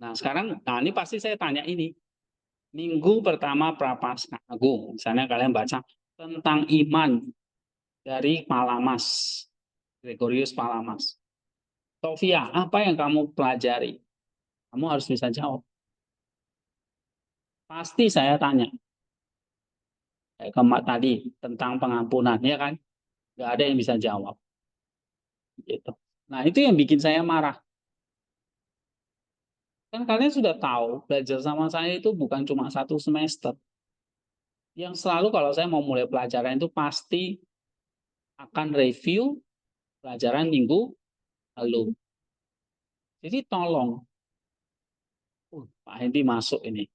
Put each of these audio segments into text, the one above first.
Nah, sekarang, ini pasti saya tanya ini. Minggu pertama Prapaskah Agung, misalnya kalian baca tentang iman dari Palamas, Gregorius Palamas. Sofia, apa yang kamu pelajari? Kamu harus bisa jawab. Pasti saya tanya. Kayak kemat tadi, tentang pengampunan, ya kan? Nggak ada yang bisa jawab. Gitu. Nah, itu yang bikin saya marah. Kan kalian sudah tahu, belajar sama saya itu bukan cuma 1 semester. Yang selalu kalau saya mau mulai pelajaran itu pasti akan review pelajaran minggu lalu. Jadi tolong, Pak Hendi masuk ini.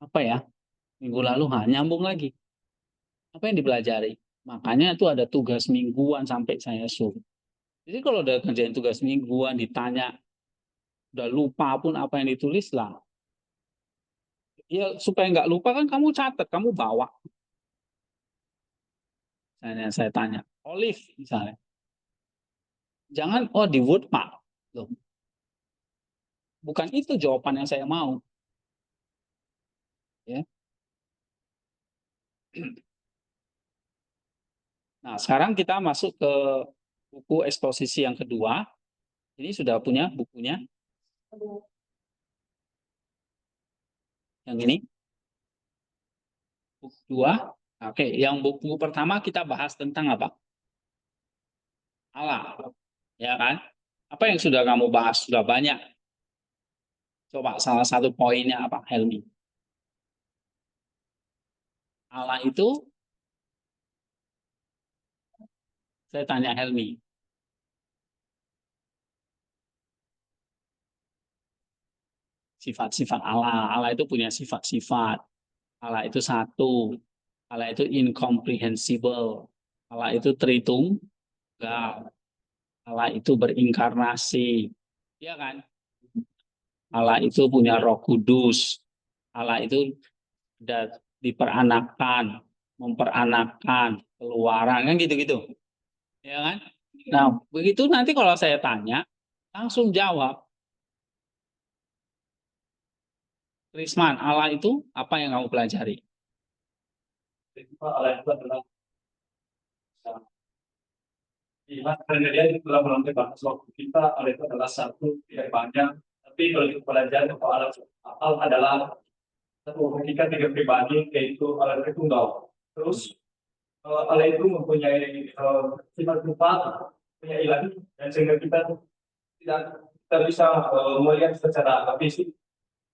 Apa ya? Minggu lalu nyambung lagi. Apa yang dipelajari? Makanya itu ada tugas mingguan sampai saya suruh. Jadi kalau udah kerjain tugas mingguan, ditanya, udah lupa pun apa yang ditulis lah. Ya supaya nggak lupa kan kamu catat, kamu bawa. Saya tanya, Olive misalnya. Jangan, di Word Pak. Loh, bukan itu jawaban yang saya mau. Ya. Nah, sekarang kita masuk ke buku eksposisi yang kedua. Ini sudah punya bukunya. Yang ini. Buku 2. Oke, yang buku pertama kita bahas tentang apa? Allah. Ya kan? Apa yang sudah kamu bahas? Sudah banyak. Coba salah satu poinnya apa, Helmi? Allah itu, saya tanya Helmi. Sifat-sifat Allah. Allah itu punya sifat-sifat. Allah itu satu. Allah itu incomprehensible. Allah itu Tritunggal. Allah itu berinkarnasi. Iya kan? Allah itu punya Roh Kudus. Allah itu diperanakan, memperanakan, keluaran, kan gitu-gitu. Ya kan? Nah, begitu nanti kalau saya tanya, langsung jawab. Risman, Allah itu apa yang kamu pelajari? Allah itu adalah karena dia telah melalui batas waktu kita, Allah itu adalah satu, tidak banyak. Tapi kalau kita pelajari bahwa Allah adalah satu hakikat tiga pribadi, yaitu Allah Tritunggal. Terus Allah itu mempunyai sifat-sifat, punya ilahi, dan sehingga kita tidak bisa melihat secara fisik,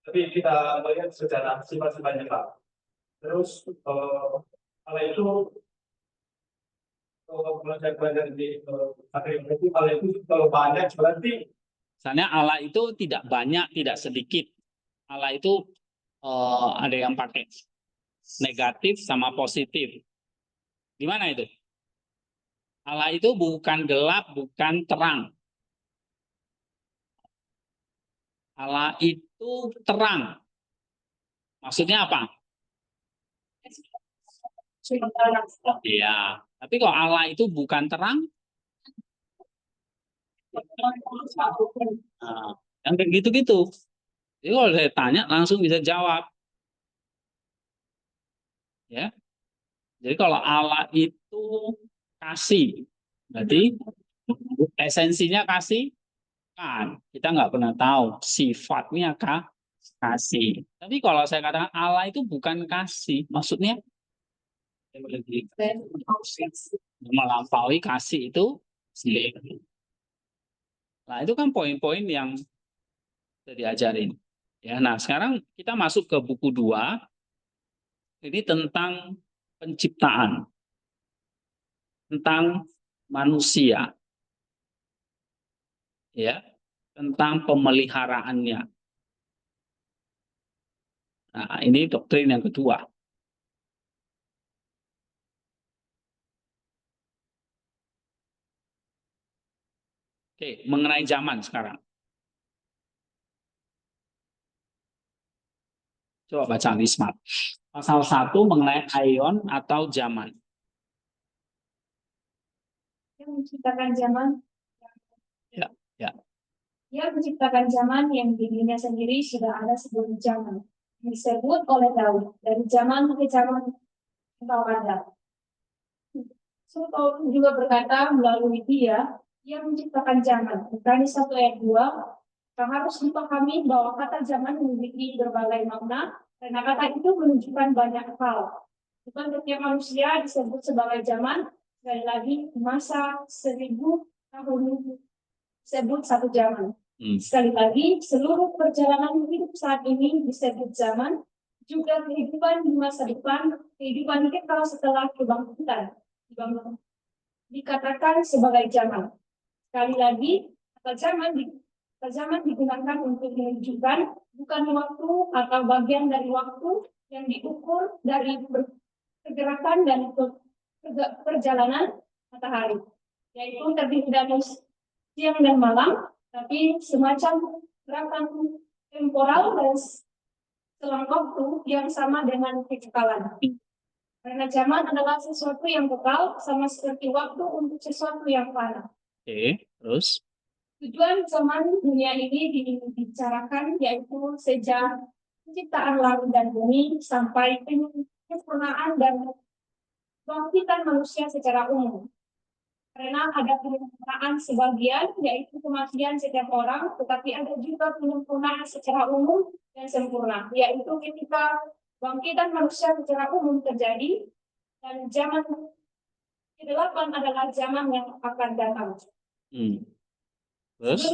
tapi kita melihat secara sifat-sifatnya Pak. Terus Allah itu kalau belajar di akhir itu Allah itu kalau banyak berarti misalnya Allah itu tidak banyak, tidak sedikit. Allah itu ada yang pakai negatif sama positif. Gimana itu? Allah itu bukan gelap, bukan terang. Allah itu terang. Maksudnya apa? Iya. Tapi kalau Allah itu bukan terang, yang kayak gitu-gitu. Jadi kalau saya tanya langsung bisa jawab. Ya. Jadi kalau Allah itu kasih, berarti esensinya kasih kan. Kita nggak pernah tahu sifatnya kasih. Tapi kalau saya katakan Allah itu bukan kasih, maksudnya melampaui kasih itu sendiri. Nah, itu kan poin-poin yang sudah diajarin. Ya, nah sekarang kita masuk ke buku 2. Ini tentang penciptaan, tentang manusia, ya, tentang pemeliharaannya. Nah, ini doktrin yang kedua. Oke, mengenai zaman sekarang. Coba baca Lismat. Pasal 1 mengenai aion atau zaman. Yang menciptakan zaman. Ya, ya. Dia Dia menciptakan zaman yang dirinya sendiri sudah ada sebelum zaman. Disebut oleh Daud, dari zaman ke zaman engkau ada. So, Paulus juga berkata melalui dia menciptakan zaman. Ibrani 1 ayat 2, yang harus dipahami bahwa kata zaman memiliki berbagai makna, karena kata itu menunjukkan banyak hal. Bukan setiap manusia disebut sebagai zaman, sekali lagi masa 1000 tahun disebut satu zaman. Sekali lagi, seluruh perjalanan hidup saat ini disebut zaman, juga kehidupan di masa depan, kehidupan kekal setelah kebangkitan, dikatakan sebagai zaman. Sekali lagi, kata zaman digunakan untuk menunjukkan bukan waktu atau bagian dari waktu yang diukur dari pergerakan dan perjalanan matahari, yaitu terdiri dari siang dan malam, tapi semacam gerakan temporal dan selang waktu yang sama dengan kekekalan. Karena zaman adalah sesuatu yang kekal, sama seperti waktu untuk sesuatu yang fana. Oke, terus? Tujuan zaman dunia ini dibicarakan yaitu sejak penciptaan langit dan bumi sampai penyempurnaan dan bangkitan manusia secara umum. Karena ada penyempurnaan sebagian, yaitu kematian setiap orang, tetapi ada juga penyempurnaan secara umum dan sempurna, yaitu ketika bangkitan manusia secara umum terjadi, dan zaman ke-8 adalah zaman yang akan datang. Terus?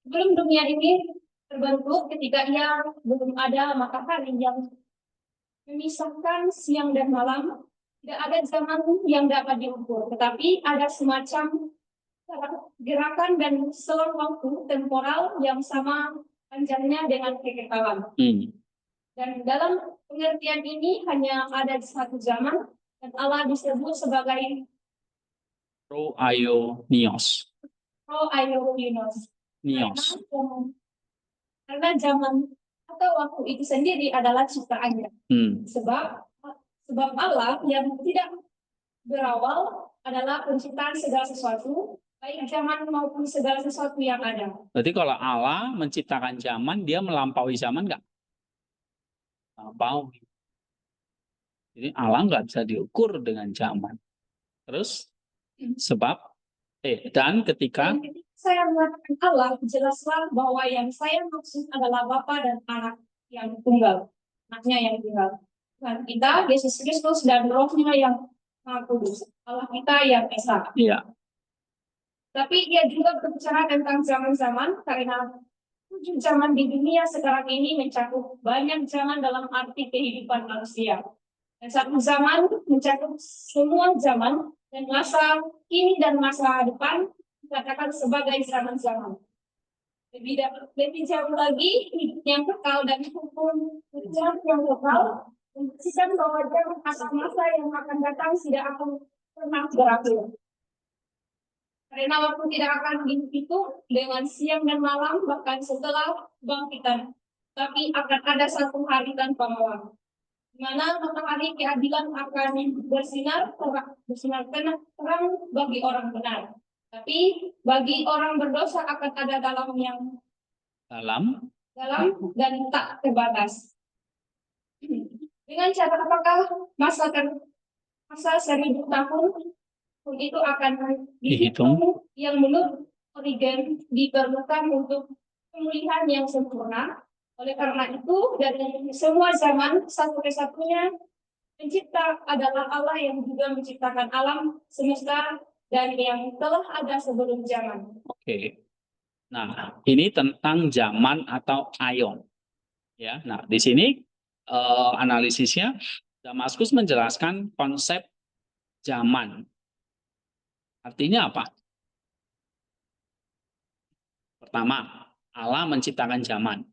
Sebelum dunia ini terbentuk, ketika ia belum ada matahari yang memisahkan siang dan malam, tidak ada zaman yang dapat diukur, tetapi ada semacam gerakan dan selang waktu temporal yang sama panjangnya dengan kekekalan. Dan dalam pengertian ini hanya ada satu zaman, dan Allah disebut sebagai Pro-aionios. Karena zaman atau waktu itu sendiri adalah ciptaannya. Sebab Allah yang tidak berawal adalah penciptaan segala sesuatu, baik zaman maupun segala sesuatu yang ada. Berarti kalau Allah menciptakan zaman, dia melampaui zaman nggak? Melampaui. Jadi Allah nggak bisa diukur dengan zaman. Terus sebab dan ketika saya mengatakan Allah, jelaslah bahwa yang saya maksud adalah Bapa dan Anak yang tunggal, anaknya yang tunggal. Dan kita, Yesus Kristus dan Roh-Nya yang Maha Kudus, Allah kita yang esa. Iya. Tapi dia juga berbicara tentang zaman-zaman, karena 7 zaman di dunia sekarang ini mencakup banyak zaman dalam arti kehidupan manusia. Dan satu zaman mencakup semua zaman, dan masa kini dan masa depan dikatakan sebagai zaman-zaman. Lebih jauh lagi, hidup yang kekal dan hukum yang kekal memastikan bahwa zaman atau masa yang akan datang tidak akan pernah berakhir. Karena waktu tidak akan dihitung dengan siang dan malam, bahkan setelah kebangkitan. Tapi akan ada satu hari tanpa malam, di mana matahari keadilan akan bersinar terang bagi orang benar. Tapi bagi orang berdosa akan ada dalam dan tak terbatas. Dengan cara apakah masa 1000 tahun itu akan dihitung yang menurut Origen diperlukan untuk pemulihan yang sempurna. Oleh karena itu, dari semua zaman, satu-satunya pencipta adalah Allah yang juga menciptakan alam semesta dan yang telah ada sebelum zaman. Oke. Nah, ini tentang zaman atau aion. Ya, nah di sini analisisnya Damaskus menjelaskan konsep zaman. Artinya apa? Pertama, Allah menciptakan zaman.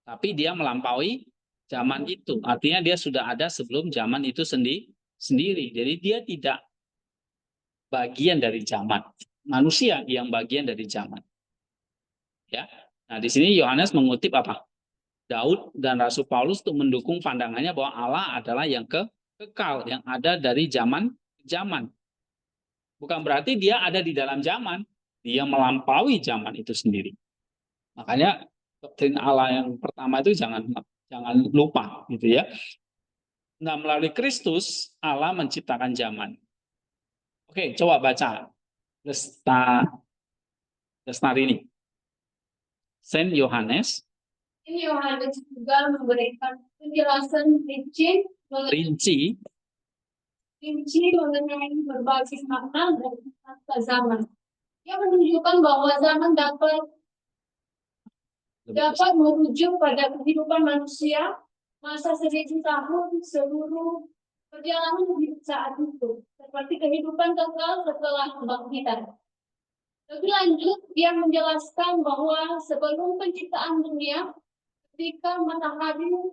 Tapi dia melampaui zaman itu. Artinya dia sudah ada sebelum zaman itu sendiri. Jadi dia tidak bagian dari zaman. Manusia yang bagian dari zaman. Ya. Nah, di sini Yohanes mengutip apa? Daud dan Rasul Paulus untuk mendukung pandangannya bahwa Allah adalah yang kekal, yang ada dari zaman ke zaman. Bukan berarti dia ada di dalam zaman. Dia melampaui zaman itu sendiri. Makanya doktrin Allah yang pertama itu jangan lupa gitu ya. Nah, melalui Kristus Allah menciptakan zaman. Oke, coba baca Lestari ini. Saint Yohanes. Ini Yohanes juga memberikan penjelasan rinci mengenai berbagai makna dan kata zaman. Ia menunjukkan bahwa zaman dapat merujuk pada kehidupan manusia masa 1000 tahun seluruh perjalanan hidup saat itu, seperti kehidupan kekal setelah kebangkitan. Lebih lanjut, dia menjelaskan bahwa sebelum penciptaan dunia, ketika matahari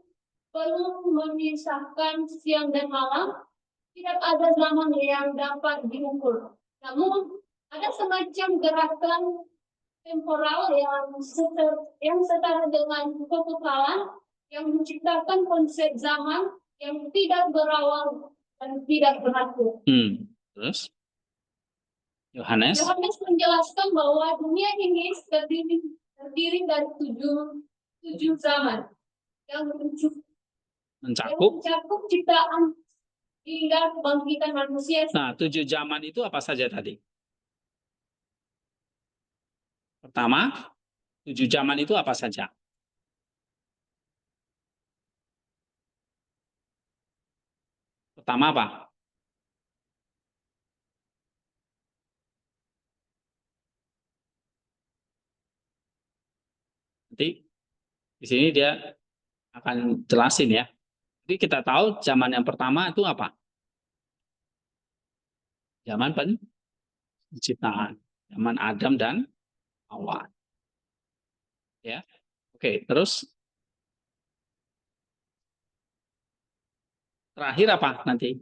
belum memisahkan siang dan malam, tidak ada zaman yang dapat diukur. Namun, ada semacam gerakan temporal yang setara dengan kekekalan yang menciptakan konsep zaman yang tidak berawal dan tidak berakhir. Terus Yohanes menjelaskan bahwa dunia ini terdiri dari tujuh zaman yang mencakup ciptaan hingga kebangkitan manusia. Nah, 7 zaman itu apa saja tadi? Pertama, 7 zaman itu apa saja? Pertama apa? Nanti di sini dia akan jelasin ya. Jadi kita tahu zaman yang pertama itu apa? Zaman penciptaan, zaman Adam dan Hawa. Ya. Oke, terus terakhir apa nanti?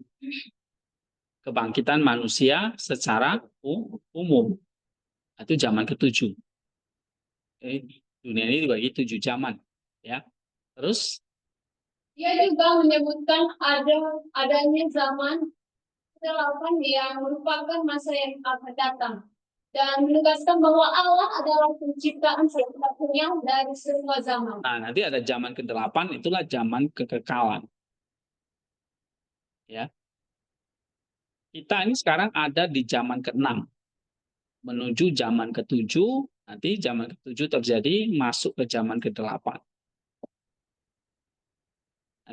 Kebangkitan manusia secara umum. Itu zaman ke-7. Dunia ini dibagi 7 zaman, ya. Terus dia juga menyebutkan adanya zaman ke-8 yang merupakan masa yang akan datang dan menegaskan bahwa Allah adalah penciptaan satu-satunya dari semua zaman. Nah, nanti ada zaman ke-8, itulah zaman kekekalan. Ya. Kita ini sekarang ada di zaman ke-6 menuju zaman ke-7, nanti zaman ke-7 terjadi masuk ke zaman ke-8.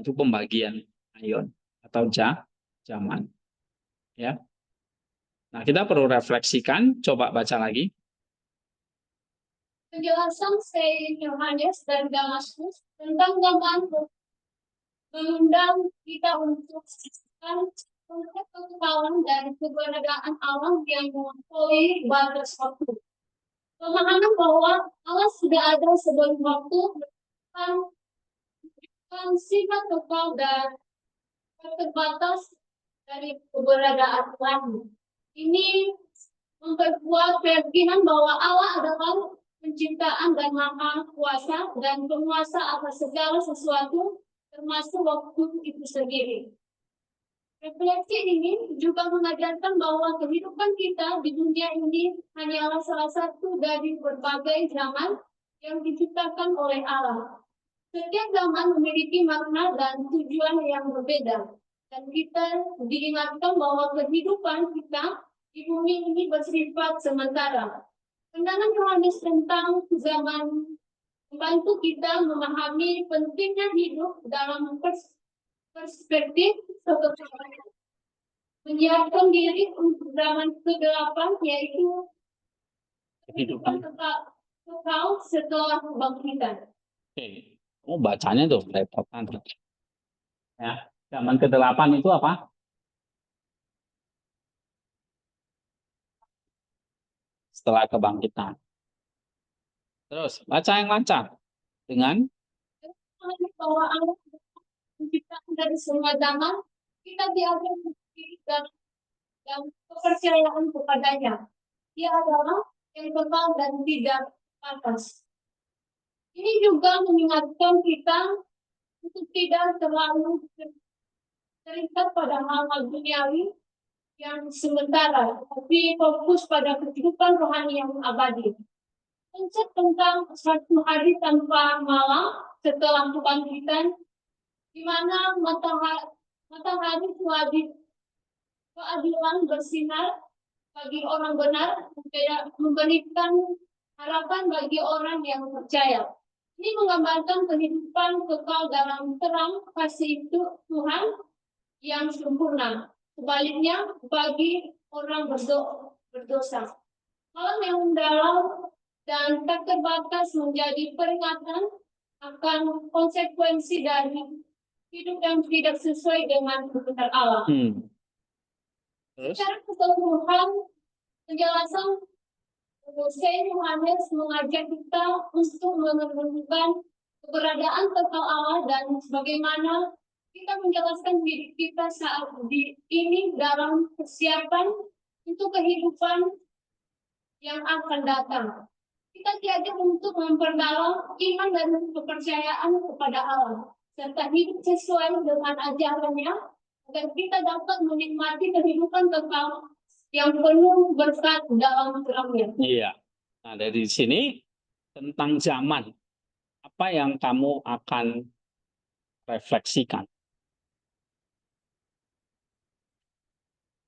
Itu pembagian ion atau zaman. Ya. Nah, kita perlu refleksikan, coba baca lagi. Penjelasan Saint Yohanes dan Damaskus tentang zaman mengundang kita untuk konsep kekekalan dan keberadaan Allah yang melampaui batas waktu. Pemahaman bahwa Allah sudah ada sebelum waktu kan sifat kekal dan terbatas dari keberadaan Tuhan. Ini memperkuat keyakinan bahwa Allah adalah penciptaan dan maha kuasa dan penguasa atas segala sesuatu termasuk waktu itu sendiri. Refleksi ini juga mengajarkan bahwa kehidupan kita di dunia ini hanyalah salah satu dari berbagai zaman yang diciptakan oleh Allah. Setiap zaman memiliki makna dan tujuan yang berbeda, dan kita diingatkan bahwa kehidupan kita di bumi ini bersifat sementara. Pandangan Yohanes tentang zaman membantu kita memahami pentingnya hidup dalam perspektif kekekalan, menyiapkan diri untuk zaman ke-8, yaitu kehidupan kekal setelah kebangkitan. Oke. Oh, bacanya tuh laptop nanti. Ya, zaman ke-8 itu apa? Setelah kebangkitan. Terus baca yang lancar dengan bahwa Allah menciptakan dari semua zaman, kita diajar dan kepercayaan kepadanya. Dia adalah yang kekal dan tidak batas. Ini juga mengingatkan kita untuk tidak terlalu terikat pada hal-hal duniawi yang sementara, tapi fokus pada kehidupan rohani yang abadi. Konsep tentang satu hari tanpa malam setelah kebangkitan, di mana matahari keadilan bersinar bagi orang benar, memberikan harapan bagi orang yang percaya. Ini menggambarkan kehidupan kekal dalam terang kasih itu Tuhan yang sempurna. Sebaliknya, bagi orang berdosa, malam yang mendalam dan tak terbatas menjadi peringatan akan konsekuensi dari hidup yang tidak sesuai dengan kehendak Allah. Terus? Secara keseluruhan, penjelasan Saint Yohanes mengajak kita untuk menemukan keberadaan kekal Allah dan bagaimana kita menjelaskan diri kita saat ini dalam persiapan untuk kehidupan yang akan datang. Kita diajak untuk memperdalam iman dan kepercayaan kepada Allah, serta hidup sesuai dengan ajarannya, agar kita dapat menikmati kehidupan kekal yang penuh berkat dalam terangnya. Iya. Nah, dari sini tentang zaman, apa yang kamu akan refleksikan?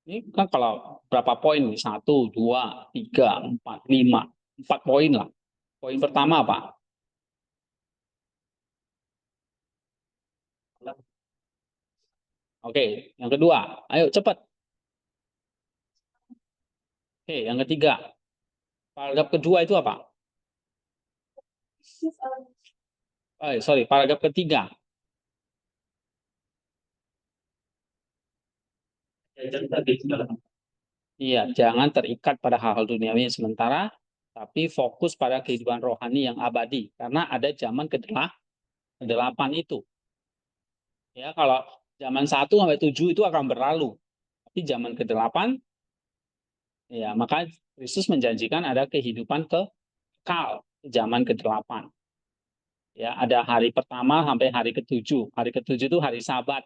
Ini kan kalau berapa poin nih? 1, 2, 3, 4, 5. 4 poin lah. Poin pertama apa? Oke, yang kedua. Ayo cepat. Oke, yang ketiga. Paragraf kedua itu apa? Paragraf ketiga. Iya, jangan terikat pada hal-hal duniawi sementara, tapi fokus pada kehidupan rohani yang abadi. Karena ada zaman ke-8 itu. Ya, kalau zaman 1 sampai 7 itu akan berlalu. Tapi zaman ke-8, ya, maka Kristus menjanjikan ada kehidupan kekal zaman ke-8. Ya, ada hari pertama sampai hari ke-7. Hari ke-7 itu hari Sabat.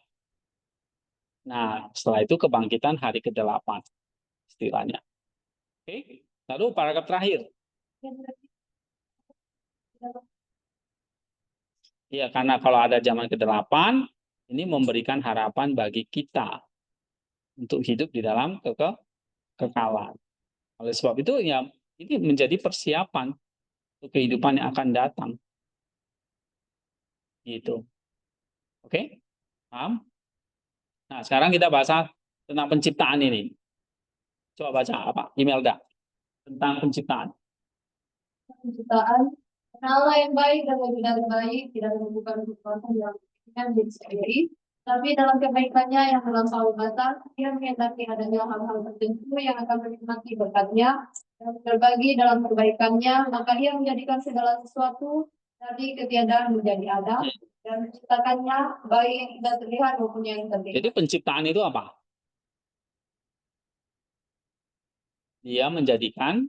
Nah, setelah itu kebangkitan hari ke-8 istilahnya. Oke, lalu paragraf terakhir. Ya, karena kalau ada zaman ke-8, ini memberikan harapan bagi kita untuk hidup di dalam kekekalan. Oleh sebab itu, ya, ini menjadi persiapan untuk kehidupan yang akan datang. Gitu. Oke? Paham? Nah, sekarang kita bahas tentang penciptaan ini. Coba baca apa? Imelda. Tentang penciptaan. Penciptaan, Allah yang baik dan lebih dari baik, tidak menemukan sesuatu yang dengan diri sendiri, tapi dalam kebaikannya yang melampaui batas, Dia menghendaki adanya hal-hal tertentu yang akan menikmati berkatnya dan berbagi dalam kebaikannya, maka Dia menjadikan segala sesuatu dari ketiadaan menjadi ada dan menciptakannya baik yang tidak terlihat maupun yang terlihat. Jadi penciptaan itu apa? Dia menjadikan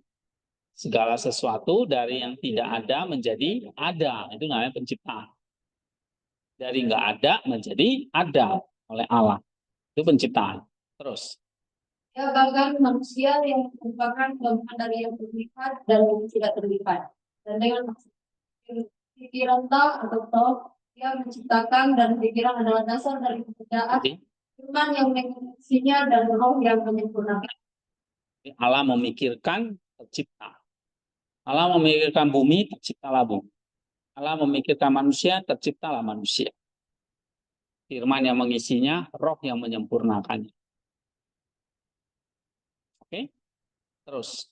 segala sesuatu dari yang tidak ada menjadi ada. Itu namanya penciptaan. Dari nggak ada menjadi ada oleh Allah. Itu penciptaan. Terus. Ya, bahkan manusia yang merupakan gabungan dari yang terlihat dan yang tidak terlihat. Dan dengan pikiran tak atau toh, Dia menciptakan dan pikiran adalah dasar dari pekerjaan firman yang mengisinya dan roh yang menyempurnakan. Allah memikirkan tercipta. Allah memikirkan bumi, terciptalah bumi. Allah memikirkan manusia, terciptalah manusia. Firman yang mengisinya, roh yang menyempurnakannya. Oke? Terus.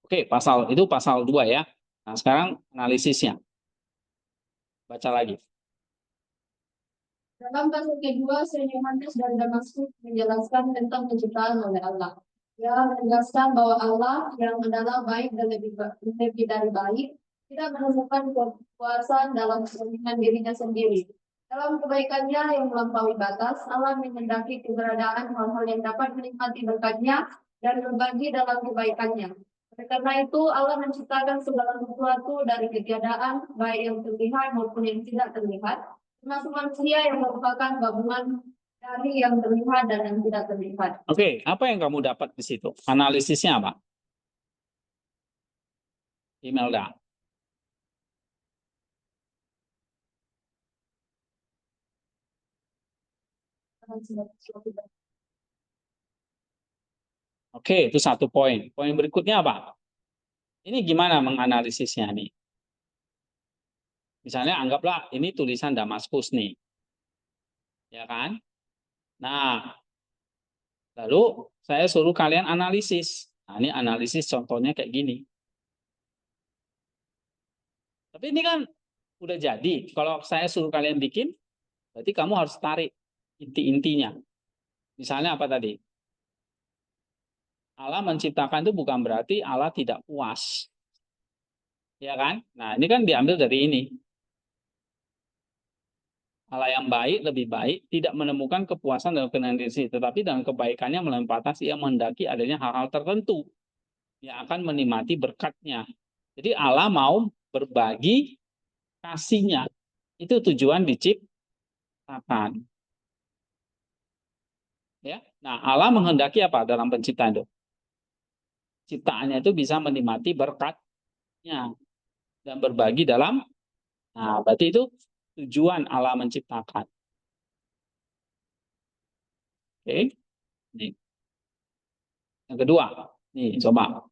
Oke, itu pasal 2 ya. Nah, sekarang analisisnya. Baca lagi. Dalam pasal kedua, Saint Yohanes dan Damaskus menjelaskan tentang penciptaan oleh Allah. Dia menjelaskan bahwa Allah yang adalah baik dan lebih dari baik, tidak menemukan kepuasan dalam kepentingan dirinya sendiri. Dalam kebaikannya yang melampaui batas, Allah menghendaki keberadaan hal-hal yang dapat menikmati berkatnya dan berbagi dalam kebaikannya. Karena itu, Allah menciptakan segala sesuatu dari ketiadaan, baik yang terlihat maupun yang tidak terlihat, termasuk manusia yang merupakan gabungan dari yang terlihat dan yang tidak terlihat. Oke, apa yang kamu dapat di situ? Analisisnya apa? Imelda. Oke, itu satu poin. Poin berikutnya apa? Ini gimana menganalisisnya nih? Misalnya anggaplah ini tulisan Damaskus nih. Ya kan? Nah, lalu saya suruh kalian analisis. Nah, ini analisis contohnya kayak gini. Tapi ini kan udah jadi. Kalau saya suruh kalian bikin, berarti kamu harus tarik inti-intinya. Misalnya apa tadi? Allah menciptakan itu bukan berarti Allah tidak puas. Ya kan? Nah, ini kan diambil dari ini. Allah yang baik, lebih baik, tidak menemukan kepuasan dalam kesenangan diri, tetapi dalam kebaikannya melampaui batas ia menghendaki adanya hal-hal tertentu yang akan menikmati berkatnya. Jadi Allah mau berbagi kasihnya. Itu tujuan diciptakan. Ya. Nah, Allah menghendaki apa dalam penciptaan itu? Ciptaannya itu bisa menikmati berkatnya dan berbagi dalam. Nah, berarti itu tujuan Allah menciptakan. Oke. Nih. Yang kedua, nih coba.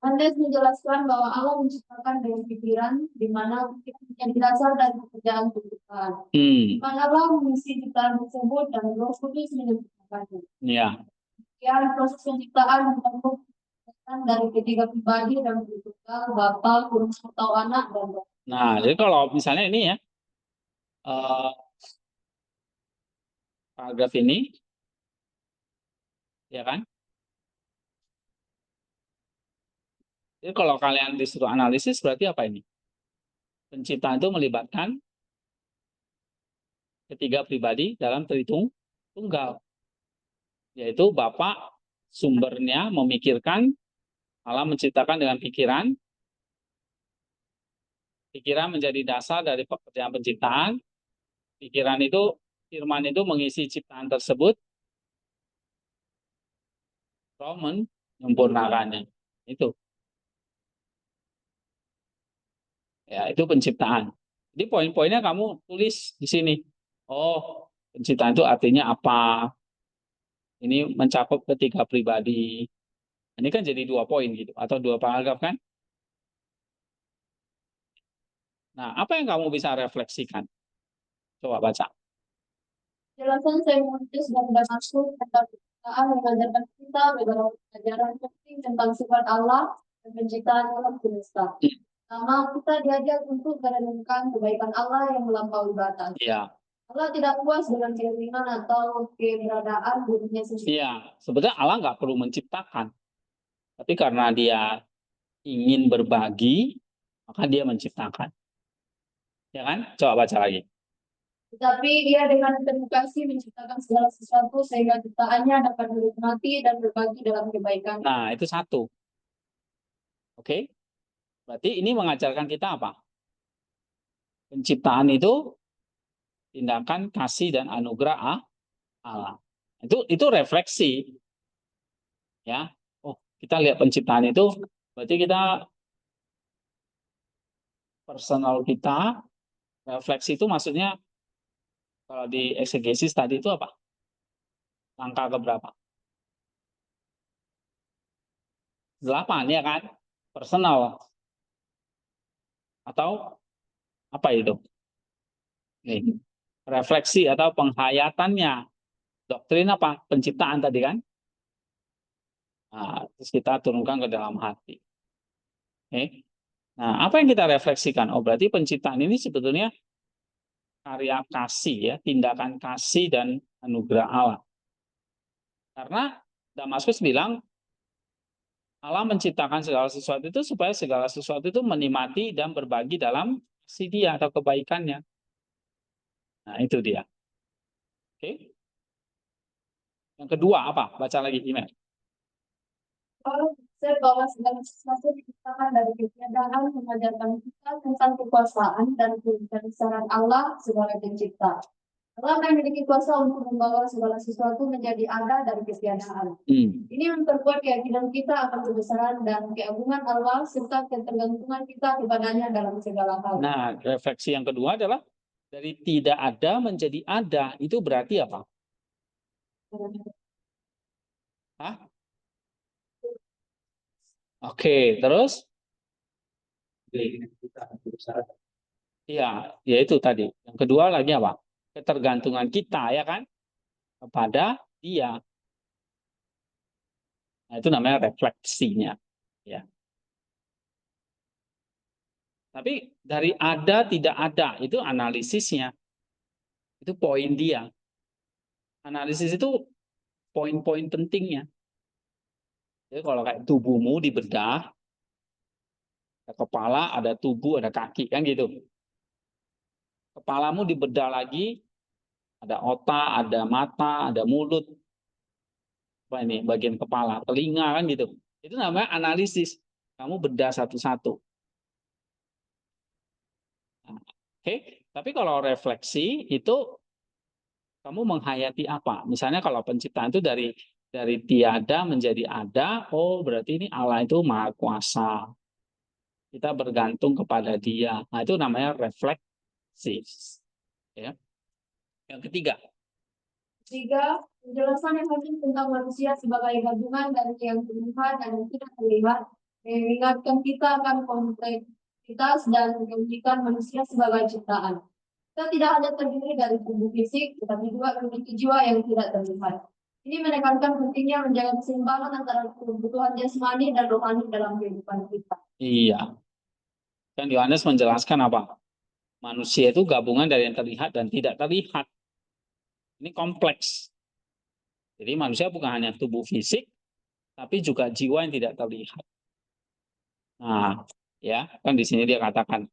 Anda menjelaskan bahwa Allah menciptakan dengan pikiran, di mana pikiran dasar dari pekerjaan penciptaan. Manalah mengisi ciptaan tersebut dan Roh Kudus menyempurnakannya. Ya. Ya, proses penciptaan menyambung dari ketiga pribadi dan bertunggal Bapa, Kudus atau Anak dan Roh. Nah, jadi kalau misalnya ini ya, paragraf ini, ya kan? Jadi kalau kalian disuruh analisis berarti apa ini? Penciptaan itu melibatkan ketiga pribadi dalam terhitung tunggal, yaitu Bapa sumbernya memikirkan, Allah menciptakan dengan pikiran, pikiran menjadi dasar dari pekerjaan penciptaan, pikiran itu, firman itu mengisi ciptaan tersebut, Roh menyempurnakannya. Itu. Ya, itu penciptaan. Jadi poin-poinnya kamu tulis di sini. Oh, penciptaan itu artinya apa? Ini mencakup ketiga pribadi. Ini kan jadi 2 poin gitu, atau 2 paragraf kan? Nah, apa yang kamu bisa refleksikan? Coba baca. Jelasan saya menulis dan Damaskus tentang penciptaan mengajarkan kita beberapa pelajaran penting tentang sifat Allah dan penciptaan alam semesta. Pertama, kita diajar untuk merenungkan kebaikan Allah yang melampaui batas. Iya. Allah tidak puas dengan keinginan atau keberadaan dirinya sendiri. Iya, sebetulnya Allah nggak perlu menciptakan. Tapi karena dia ingin berbagi, maka dia menciptakan. Ya kan? Coba baca lagi. Tetapi dia dengan penuh kasih menciptakan segala sesuatu sehingga ciptaannya dapat dinikmati dan berbagi dalam kebaikan. Nah, itu satu. Oke? Berarti ini mengajarkan kita apa? Penciptaan itu tindakan kasih dan anugerah Allah. Itu refleksi. Ya. Oh, kita lihat penciptaan itu berarti kita personal kita refleksi itu maksudnya kalau di eksegesis tadi itu apa? Langkah keberapa? 8 ya kan? Personal. Atau apa itu? Nih, refleksi atau penghayatannya. Doktrin apa? Penciptaan tadi kan? Nah, terus kita turunkan ke dalam hati. Oke. Nah, apa yang kita refleksikan? Oh, berarti penciptaan ini sebetulnya karya kasih ya, tindakan kasih dan anugerah Allah. Karena Damaskus bilang Allah menciptakan segala sesuatu itu supaya segala sesuatu itu menikmati dan berbagi dalam kasih dia atau kebaikannya. Nah, itu dia. Oke. Yang kedua apa? Baca lagi email. Bahwa segala sesuatu diciptakan dari ketiadaan mengajarkan kita tentang kekuasaan dan kebesaran Allah sebagai pencipta. Allah memiliki kuasa untuk membawa segala sesuatu menjadi ada dari ketiadaan. Hmm. Ini memperkuat keyakinan kita akan kebesaran dan keagungan Allah serta ketergantungan kita kepadanya dalam segala hal. Nah, refleksi yang kedua adalah dari tidak ada menjadi ada. Itu berarti apa? Hah? Oke, terus? Iya, ya itu tadi. Yang kedua lagi apa? Ketergantungan kita ya kan kepada dia. Nah, itu namanya refleksinya. Ya. Tapi dari ada tidak ada itu analisisnya. Itu poin dia. Analisis itu poin-poin pentingnya. Jadi kalau kayak tubuhmu dibedah, ada kepala, ada tubuh, ada kaki kan gitu. Kepalamu dibedah lagi, ada otak, ada mata, ada mulut. Apa ini bagian kepala, telinga kan gitu. Itu namanya analisis. Kamu bedah satu-satu. Nah, oke, tapi kalau refleksi itu kamu menghayati apa? Misalnya kalau penciptaan itu dari tiada menjadi ada, oh berarti ini Allah itu maha kuasa. Kita bergantung kepada Dia. Nah, itu namanya refleksif. Ya. Yang ketiga, Tiga, penjelasan yang hakim tentang manusia sebagai gabungan dari yang terlihat dan yang tidak terlihat, mengingatkan kita akan kompleksitas dan keunikan manusia sebagai ciptaan. Kita tidak hanya terdiri dari tubuh fisik, tetapi juga memiliki jiwa yang tidak terlihat. Ini menekankan pentingnya menjaga keseimbangan antara kebutuhan jasmani dan rohani dalam kehidupan kita. iya. Kan Yohanes menjelaskan apa? Manusia itu gabungan dari yang terlihat dan tidak terlihat. Ini kompleks. Jadi manusia bukan hanya tubuh fisik, tapi juga jiwa yang tidak terlihat. Nah, ya, kan di sini dia katakan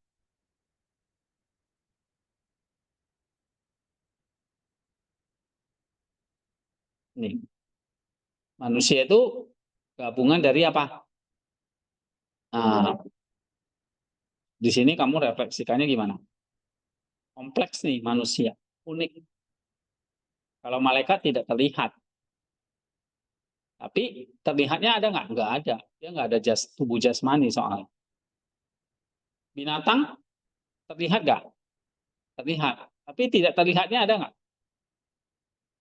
nih, manusia itu gabungan dari apa? Nah, di sini kamu refleksikannya gimana? Kompleks nih manusia, unik. Kalau malaikat tidak terlihat, tapi terlihatnya ada nggak? Nggak ada. Dia nggak ada tubuh jasmani soalnya. Binatang terlihat nggak? Terlihat. Tapi tidak terlihatnya ada nggak?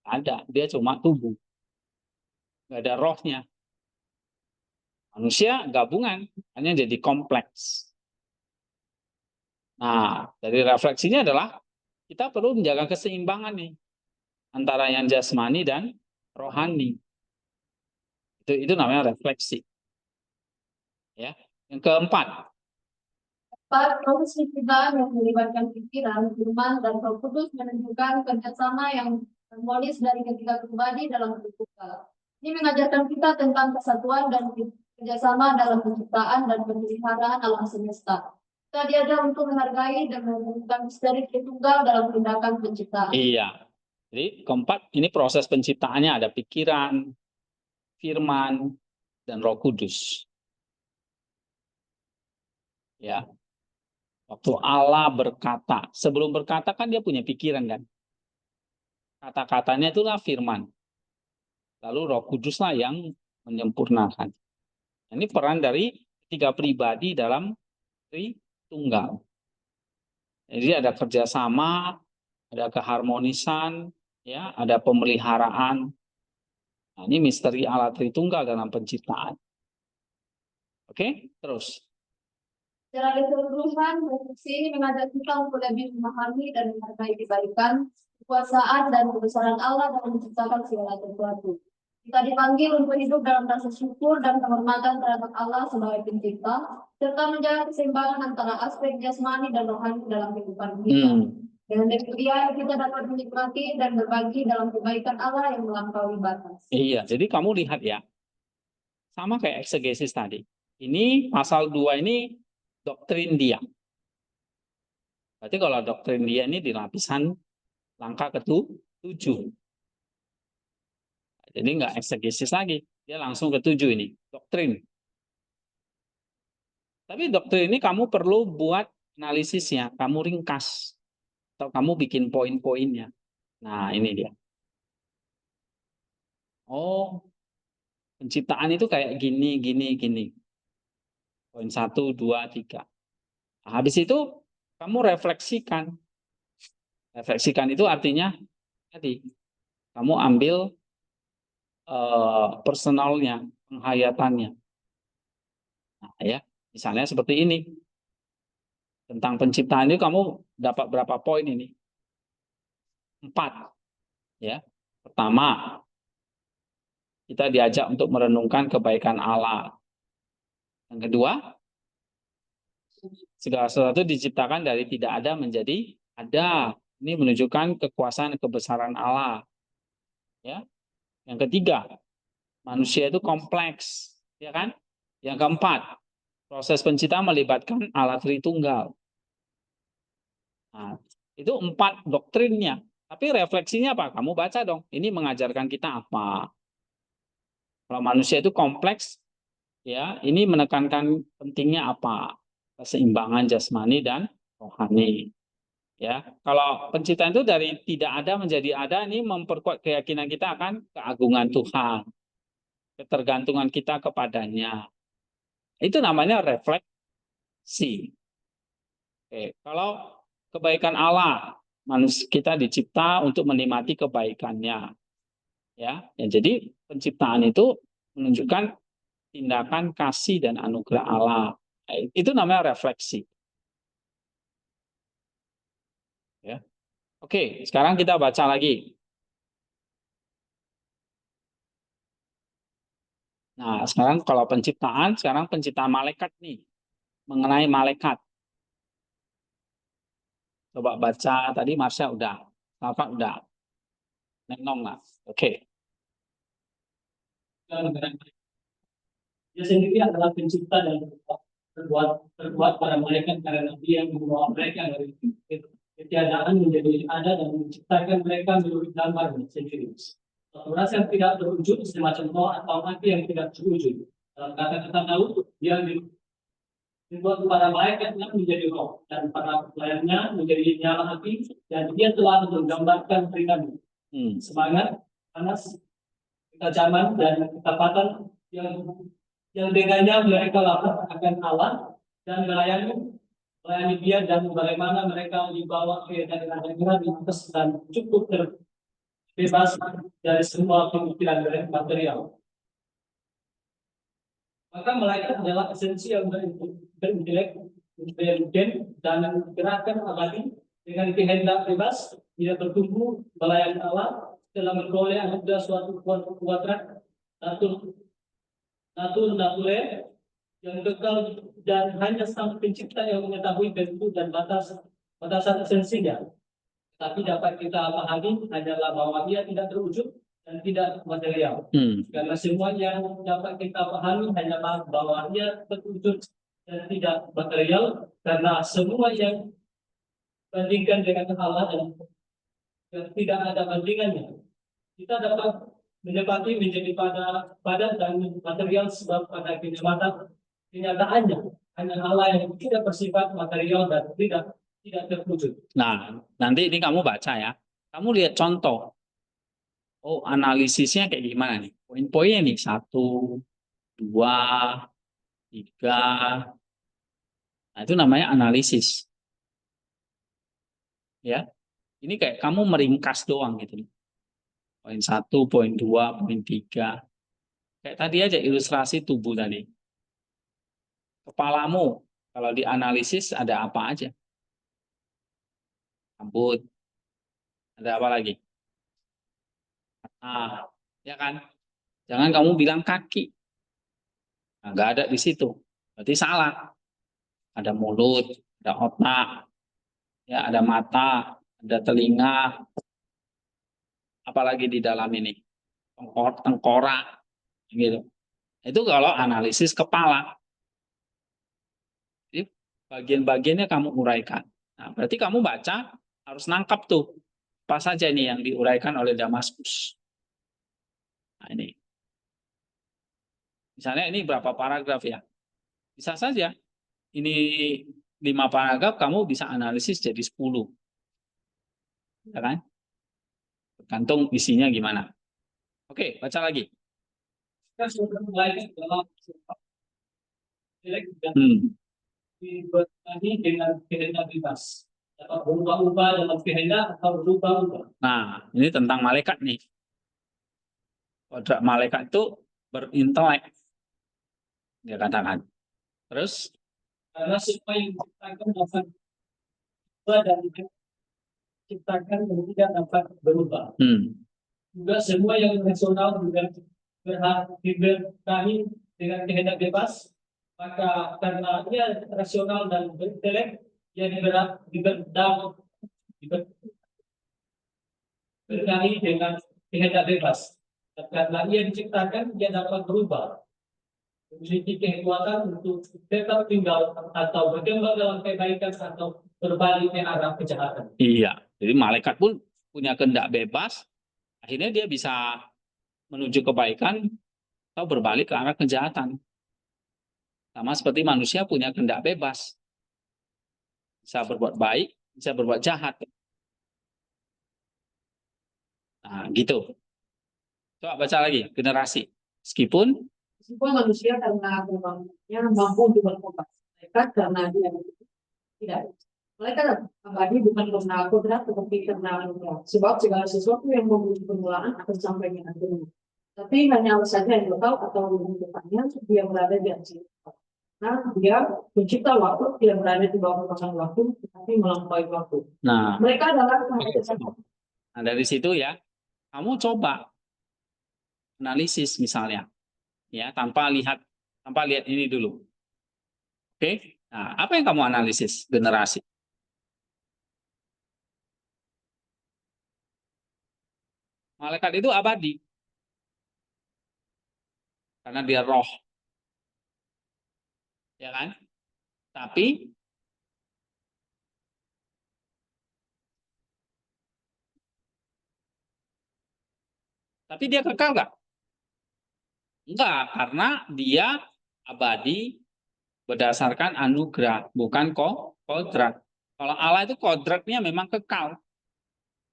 Ada. Dia cuma tubuh. Nggak ada rohnya. Manusia gabungan, hanya jadi kompleks. Nah, dari refleksinya adalah kita perlu menjaga keseimbangan nih antara yang jasmani dan rohani. Itu namanya refleksi. Ya. Yang keempat, Proses penciptaan yang melibatkan pikiran, firman, dan Roh Kudus menunjukkan kerjasama yang harmonis dari ketiga pribadi dalam tunggal. Ini mengajarkan kita tentang kesatuan dan kerjasama dalam penciptaan dan pemeliharaan alam semesta. Kita diajar untuk menghargai dan menemukan misteri Tritunggal dalam tindakan penciptaan. iya. Jadi keempat, ini proses penciptaannya ada pikiran, firman, dan Roh Kudus. Ya. Waktu Allah berkata, sebelum berkata kan dia punya pikiran kan. Kata-katanya itulah firman. Lalu Roh Kuduslah yang menyempurnakan. Ini peran dari tiga pribadi dalam Tritunggal. Jadi ada kerjasama, ada keharmonisan, ya, ada pemeliharaan. Nah, ini misteri Allah Tritunggal dalam penciptaan. Oke, terus. Secara keseluruhan, refleksi ini mengajak kita untuk lebih memahami dan menghargai kebaikan, kekuasaan, dan kebesaran Allah dalam menciptakan segala sesuatu. Kita dipanggil untuk hidup dalam rasa syukur dan penghormatan terhadap Allah sebagai pencipta, serta menjaga keseimbangan antara aspek jasmani dan rohani dalam kehidupan kita. Dengan demikian, kita dapat menikmati dan berbagi dalam kebaikan Allah yang melampaui batas. Iya, jadi kamu lihat ya, sama kayak eksegesis tadi. Ini pasal 2 ini doktrin dia. Berarti kalau doktrin dia ini di lapisan langkah ke-7. Jadi nggak eksegesis lagi. Dia langsung ke-7 ini, doktrin. Tapi doktrin ini kamu perlu buat analisisnya, kamu ringkas. Atau kamu bikin poin-poinnya. Nah, ini dia. Oh, penciptaan itu kayak gini, gini, gini. Poin 1, 2, 3. Nah, habis itu kamu refleksikan. Refleksikan itu artinya tadi kamu ambil personalnya, penghayatannya. Nah, ya, misalnya seperti ini. Tentang penciptaan itu kamu dapat berapa poin ini? 4. Ya. Pertama, kita diajak untuk merenungkan kebaikan Allah. Yang kedua, segala sesuatu diciptakan dari tidak ada menjadi ada. Ini menunjukkan kekuasaan kebesaran Allah. Ya. Yang ketiga, manusia itu kompleks, ya kan? Yang keempat, proses penciptaan melibatkan Allah Tritunggal. Nah, itu 4 doktrinnya. Tapi refleksinya apa? Kamu baca dong. Ini mengajarkan kita apa? Kalau manusia itu kompleks, ya, ini menekankan pentingnya apa? Keseimbangan jasmani dan rohani. Ya, kalau penciptaan itu dari tidak ada menjadi ada, ini memperkuat keyakinan kita akan keagungan Tuhan, ketergantungan kita kepadanya. Itu namanya refleksi. Oke, kalau kebaikan Allah, manusia kita dicipta untuk menikmati kebaikannya. Ya, jadi penciptaan itu menunjukkan tindakan kasih dan anugerah Allah. Itu namanya refleksi. Ya. Oke, sekarang kita baca lagi. Nah, sekarang kalau penciptaan, sekarang penciptaan malaikat nih. Mengenai malaikat. Coba baca tadi Marsha udah. Apa udah? Nenong lah. Oke. Dia sendiri adalah pencipta dan terbuat pada mereka karena dia yang membawa mereka dari ketiadaan menjadi ada dan menciptakan mereka menurut gambarnya sendiri. Suatu rasa yang tidak terwujud semacam roh atau mati yang tidak terwujud. Dalam kata-kata Daud, dia dibuat kepada malaikat yang menjadi roh dan para pelayannya menjadi nyala api dan dia telah menggambarkan pribadi, semangat, panas, ketajaman dan ketapatan yang dengannya mereka lapor akan Allah dan melayani dia dan bagaimana mereka dibawa ke daerah yang atas dan cukup terbebas dari semua pemikiran material. Maka malaikat adalah esensi yang berintelek, dan gerakan abadi dengan kehendak bebas, tidak bertumbuh melayani Allah telah memperoleh anugerah suatu kekuatan natural yang kekal dan hanya sang pencipta yang mengetahui bentuk dan batasan esensinya. Tapi dapat kita pahami hanyalah bahwa ia tidak terwujud dan tidak material. Karena semua yang dapat kita pahami hanyalah bahwa ia terwujud dan tidak material, karena semua yang bandingkan dengan Allah dan tidak ada bandingannya. Kita dapat mendapati menjadi pada dan material sebab pada kenyataannya hanya Allah yang tidak bersifat material dan tidak terwujud. Nah, nanti ini kamu baca ya. Kamu lihat contoh. Oh, analisisnya kayak gimana nih? Poin-poinnya nih 1, 2, 3. Nah, itu namanya analisis. Ya. Ini kayak kamu meringkas doang gitu. Poin 1, poin 2, poin 3. Kayak tadi aja ilustrasi tubuh tadi. Kepalamu, kalau dianalisis ada apa aja? Rambut. Ada apa lagi? Ah, ya kan? Jangan kamu bilang kaki. Nah, nggak ada di situ. Berarti salah. Ada mulut, ada otak, ya, ada mata, ada telinga, apalagi di dalam ini, tengkorak, gitu. Itu kalau analisis kepala. Jadi bagian-bagiannya kamu uraikan. Nah, berarti kamu baca harus nangkap tuh apa saja ini yang diuraikan oleh Damaskus. Nah, ini. Misalnya ini berapa paragraf ya? Bisa saja. Ini 5 paragraf, kamu bisa analisis jadi 10. Ya kan? Gantung isinya gimana. Oke, baca lagi. Kan sudah mulai dalam jelek dan Hmm. diberkahi dengan kehendak bebas. Dapat berubah-ubah dalam kehendak atau berubah-ubah. Nah, ini tentang malaikat nih. Kodrat malaikat itu berintelek, dia katakan. Terus, Karena semua yang diciptakan dapat berubah dan diciptakan dan tidak dapat berubah. Juga semua yang rasional juga diberkahi dengan kehendak bebas, maka karena ia rasional dan berintelek, ia diberkahi dengan kehendak bebas. Dan karena ia diciptakan, ia dapat berubah, memiliki kekuatan untuk tetap tinggal atau berkembang dalam kebaikan atau berbalik ke arah kejahatan. iya, jadi malaikat pun punya kehendak bebas, akhirnya dia bisa menuju kebaikan atau berbalik ke arah kejahatan. Sama seperti manusia punya kehendak bebas, bisa berbuat baik, bisa berbuat jahat. Nah, gitu. Coba baca lagi, generasi. Meskipun manusia karena kemampuannya mampu untuk bertobat. Malaikat karena dia tidak. Malaikat abadi bukan karena kodrat tetapi karena anugerah. Sebab segala sesuatu yang memiliki permulaan akan sampai dengan akhirnya. Tapi hanya Allah saja yang tahu atau menentukannya dia berada di atas. Nah, dia pencipta waktu, dia berada di bawah kekuasaan waktu, tetapi melampaui waktu. nah, Mereka adalah nah dari situ ya, kamu coba analisis misalnya, ya tanpa lihat ini dulu. Oke, nah apa yang kamu analisis generasi? Malaikat itu abadi, karena dia roh, ya kan? Tapi dia kekal nggak? Enggak, karena dia abadi berdasarkan anugerah, bukan kodrat. Kalau Allah itu kodratnya memang kekal,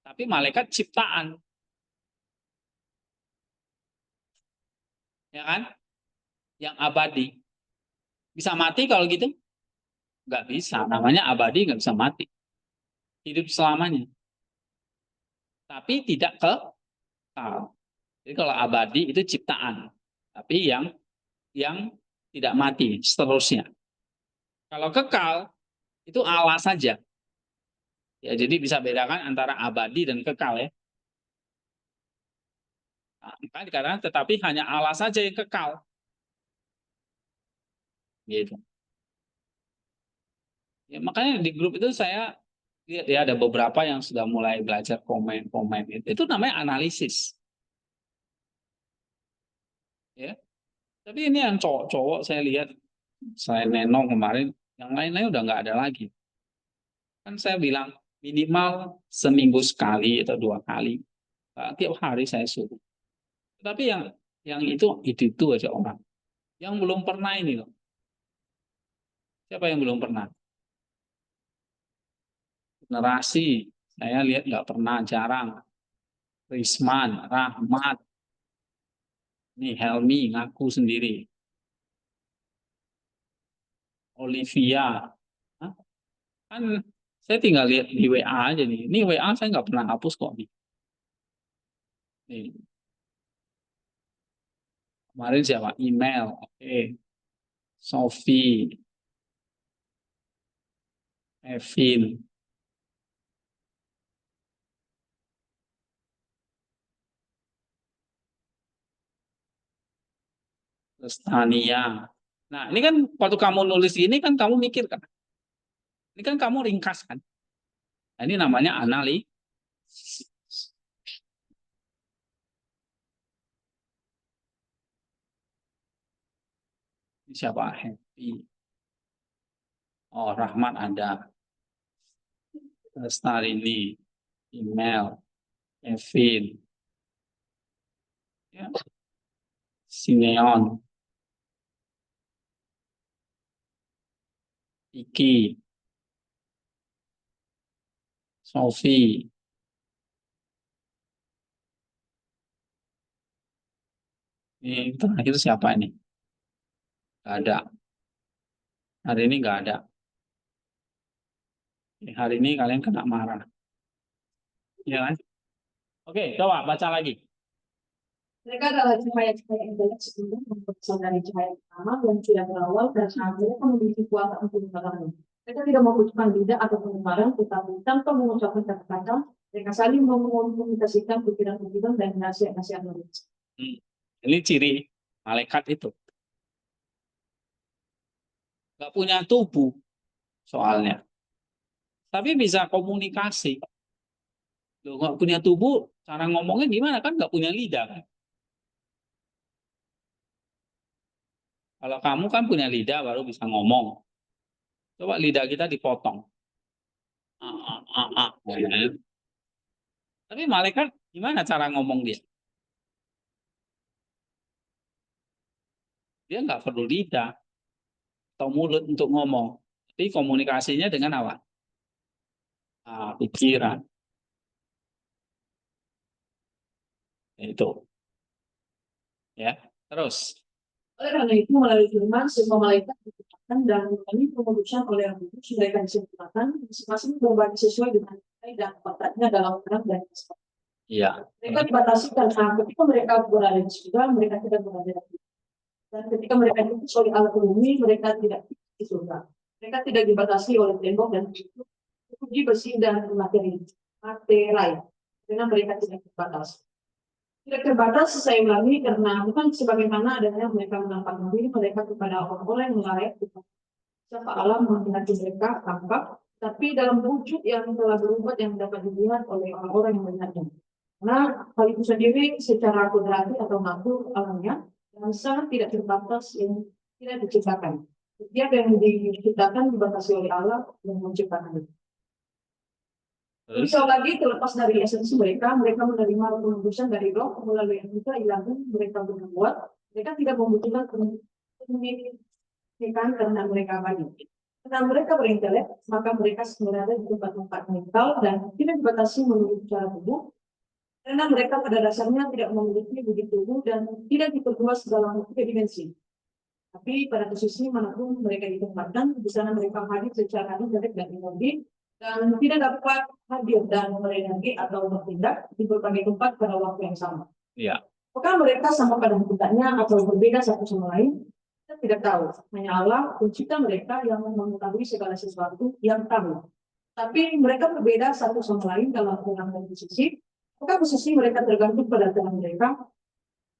tapi malaikat ciptaan, ya kan? Yang abadi. Bisa mati kalau gitu? Nggak bisa. Namanya abadi nggak bisa mati. Hidup selamanya. Tapi tidak kekal. Jadi kalau abadi itu ciptaan, tapi yang tidak mati seterusnya. Kalau kekal itu Allah saja. Ya, jadi bisa bedakan antara abadi dan kekal ya. Nah, makanya dikatakan tetapi hanya Allah saja yang kekal. Gitu. Ya, makanya di grup itu saya lihat ya ada beberapa yang sudah mulai belajar komen-komen itu. Itu namanya analisis. Ya. Tapi ini yang cowok-cowok saya lihat, saya Nenong kemarin, yang lain-lain udah nggak ada lagi. Kan saya bilang minimal seminggu sekali atau 2 kali. Tiap hari saya suruh. Tapi yang itu aja orang. Yang belum pernah ini loh. Siapa yang belum pernah? Generasi saya lihat nggak pernah, jarang. Risman, Rahmat, nih Helmi ngaku sendiri, Olivia, hah? Kan saya tinggal lihat di WA aja nih. Ini WA saya nggak pernah hapus kok nih. Nih, kemarin siapa? Email, oke. Sophie, Evin, terus Tania. Nah, ini kan waktu kamu nulis ini kan kamu mikir kan? Ini kan kamu ringkas kan? Nah, ini namanya analisis. Siapa? Happy. Oh, Rahmat ada. Star ini, email, Evin, ya. Simeon, Iki, Sophie, Ini terakhir siapa ini? Nggak ada. Hari ini nggak ada. Hari ini kalian kena marah. Ya kan? Oke, coba baca lagi. Mereka adalah cahaya-cahaya yang jelas sebelum berasal dari cahaya pertama yang tidak berawal dan mereka memiliki kuasa untuk menerangi. Mereka tidak membutuhkan lidah atau pengeluaran, tetapi tanpa mengucapkan kata-kata, mereka saling mengkomunikasikan pikiran-pikiran dan nasihat-nasihat mereka. Ini ciri malaikat itu. Nggak punya tubuh soalnya. Tapi bisa komunikasi. Loh, nggak punya tubuh, cara ngomongnya gimana? Kan nggak punya lidah. Kan? Kalau kamu kan punya lidah baru bisa ngomong. Coba lidah kita dipotong. Ya. Tapi malaikat gimana cara ngomong dia? Dia nggak perlu lidah atau mulut untuk ngomong. Tapi komunikasinya dengan apa? Pikiran. Itu. Ya. Terus. Oleh karena itu, melalui firman, semua malaikat diciptakan dan ini pemutusan oleh Yang Kudus, mereka disempurnakan, masing-masing berbagi sesuai dengan nilai dan kontraknya dalam terang dan kesempatan. Iya. Mereka dibatasi karena ketika mereka berada di surga, mereka tidak berada di surga. Dan ketika mereka diutus oleh Allah bumi, mereka tidak di surga. Mereka tidak dibatasi oleh tembok dan uji besi dan materi karena mereka tidak terbatas. Tidak terbatas saya ulangi karena bukan sebagaimana adanya mereka menampakkan diri mereka kepada orang-orang yang layak siapa Allah menghendaki mereka tampak, tapi dalam wujud yang telah berubah yang dapat dilihat oleh orang-orang yang melihatnya. Karena hal itu sendiri secara kudrati atau makhluk alamnya yang sangat tidak terbatas yang tidak diciptakan. Setiap yang diciptakan dibatasi oleh Allah yang menciptakan. Bisa lagi terlepas dari esensi mereka menerima penebusan dari Roh melalui etika ilahi mereka berbuat. Mereka tidak membutuhkan pendidikan karena mereka banyak. Karena mereka berintelek, maka mereka sebenarnya di tempat-tempat mental dan tidak dibatasi memiliki cara tubuh. Karena mereka pada dasarnya tidak memiliki budi tubuh dan tidak diperluas dalam tiga dimensi. Tapi pada posisi manapun mereka ditempatkan, di sana mereka hadir secara intelek dan energi, dan tidak dapat hadir dan berenergi atau bertindak di berbagai tempat pada waktu yang sama. Iya. Apakah mereka sama pada hakikatnya atau berbeda satu sama lain? Kita tidak tahu. Hanya Allah pencipta mereka yang mengetahui segala sesuatu yang tahu. Tapi mereka berbeda satu sama lain dalam terang dan posisi. Apakah posisi mereka tergantung pada terang mereka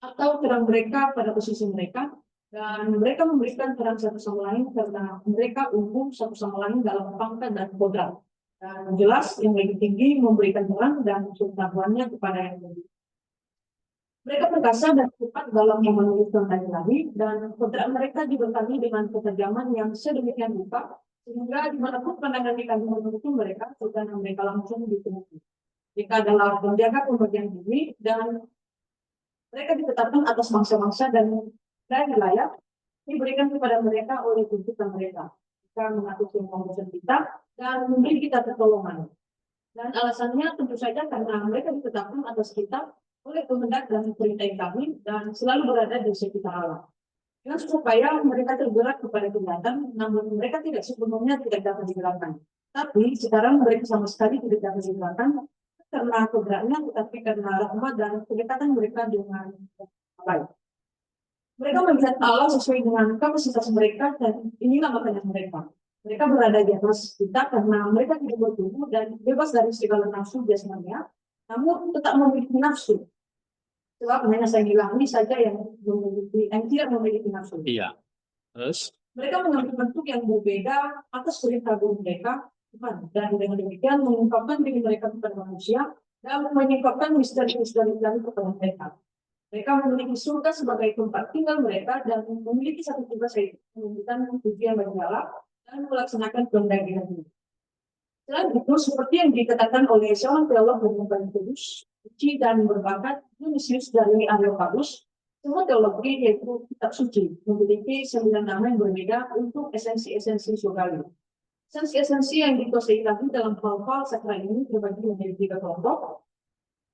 atau terang mereka pada posisi mereka? Dan mereka memberikan terang satu sama lain karena mereka umum satu sama lain dalam pangkat dan kodrat. Dan jelas yang lebih tinggi memberikan terang dan pengetahuannya kepada yang lebih. Mereka perkasa dan cepat dalam memenuhi tentang ilahi dan kodrat mereka diberkati dengan ketajaman yang sedemikian rupa sehingga dimanapun pandangan di kandungan itu mereka sudah mereka langsung ditemui. Jika adalah menjaga pembagian bumi dan mereka ditetapkan atas bangsa-bangsa dan wilayah diberikan kepada mereka oleh tuntutan mereka. Mereka mengatur semua urusan kita dan memberi kita pertolongan. Dan alasannya tentu saja karena mereka ditetapkan atas kita oleh kehendak dan perintah kami dan selalu berada di sekitar Allah. Dengan supaya mereka tergerak kepada kejahatan, namun mereka tidak sepenuhnya tidak dapat digerakkan. Tapi sekarang mereka sama sekali tidak dapat digerakkan karena kodratnya, tetapi karena rahmat dan kedekatan mereka dengan baik. Mereka melihat Allah sesuai dengan kapasitas mereka dan inilah makanya mereka. Mereka berada di atas kita karena mereka tidak bertumbuh dan bebas dari segala nafsu jasmania, namun tetap memiliki nafsu. Sebab hanya saya bilang ini saja yang tidak memiliki nafsu. Iya. Terus? Mereka mengambil bentuk yang berbeda atas perintah guru mereka, dan dengan demikian mengungkapkan diri mereka kepada manusia dan menyingkapkan misteri-misteri kepada mereka. Mereka memiliki surga sebagai tempat tinggal mereka dan memiliki satu tugas yaitu memberikan tujuan bagi Allah dan melaksanakan kehendak Ilahi. Selain itu, seperti yang dikatakan oleh seorang teolog yang kudus, suci dan berbakat, Dionysius dari Areopagus, semua teologi yaitu kitab suci memiliki 9 nama yang berbeda untuk esensi-esensi surgawi. Esensi-esensi yang dikuasai Ilahi dalam hal-hal sakral ini terbagi menjadi 3 kelompok,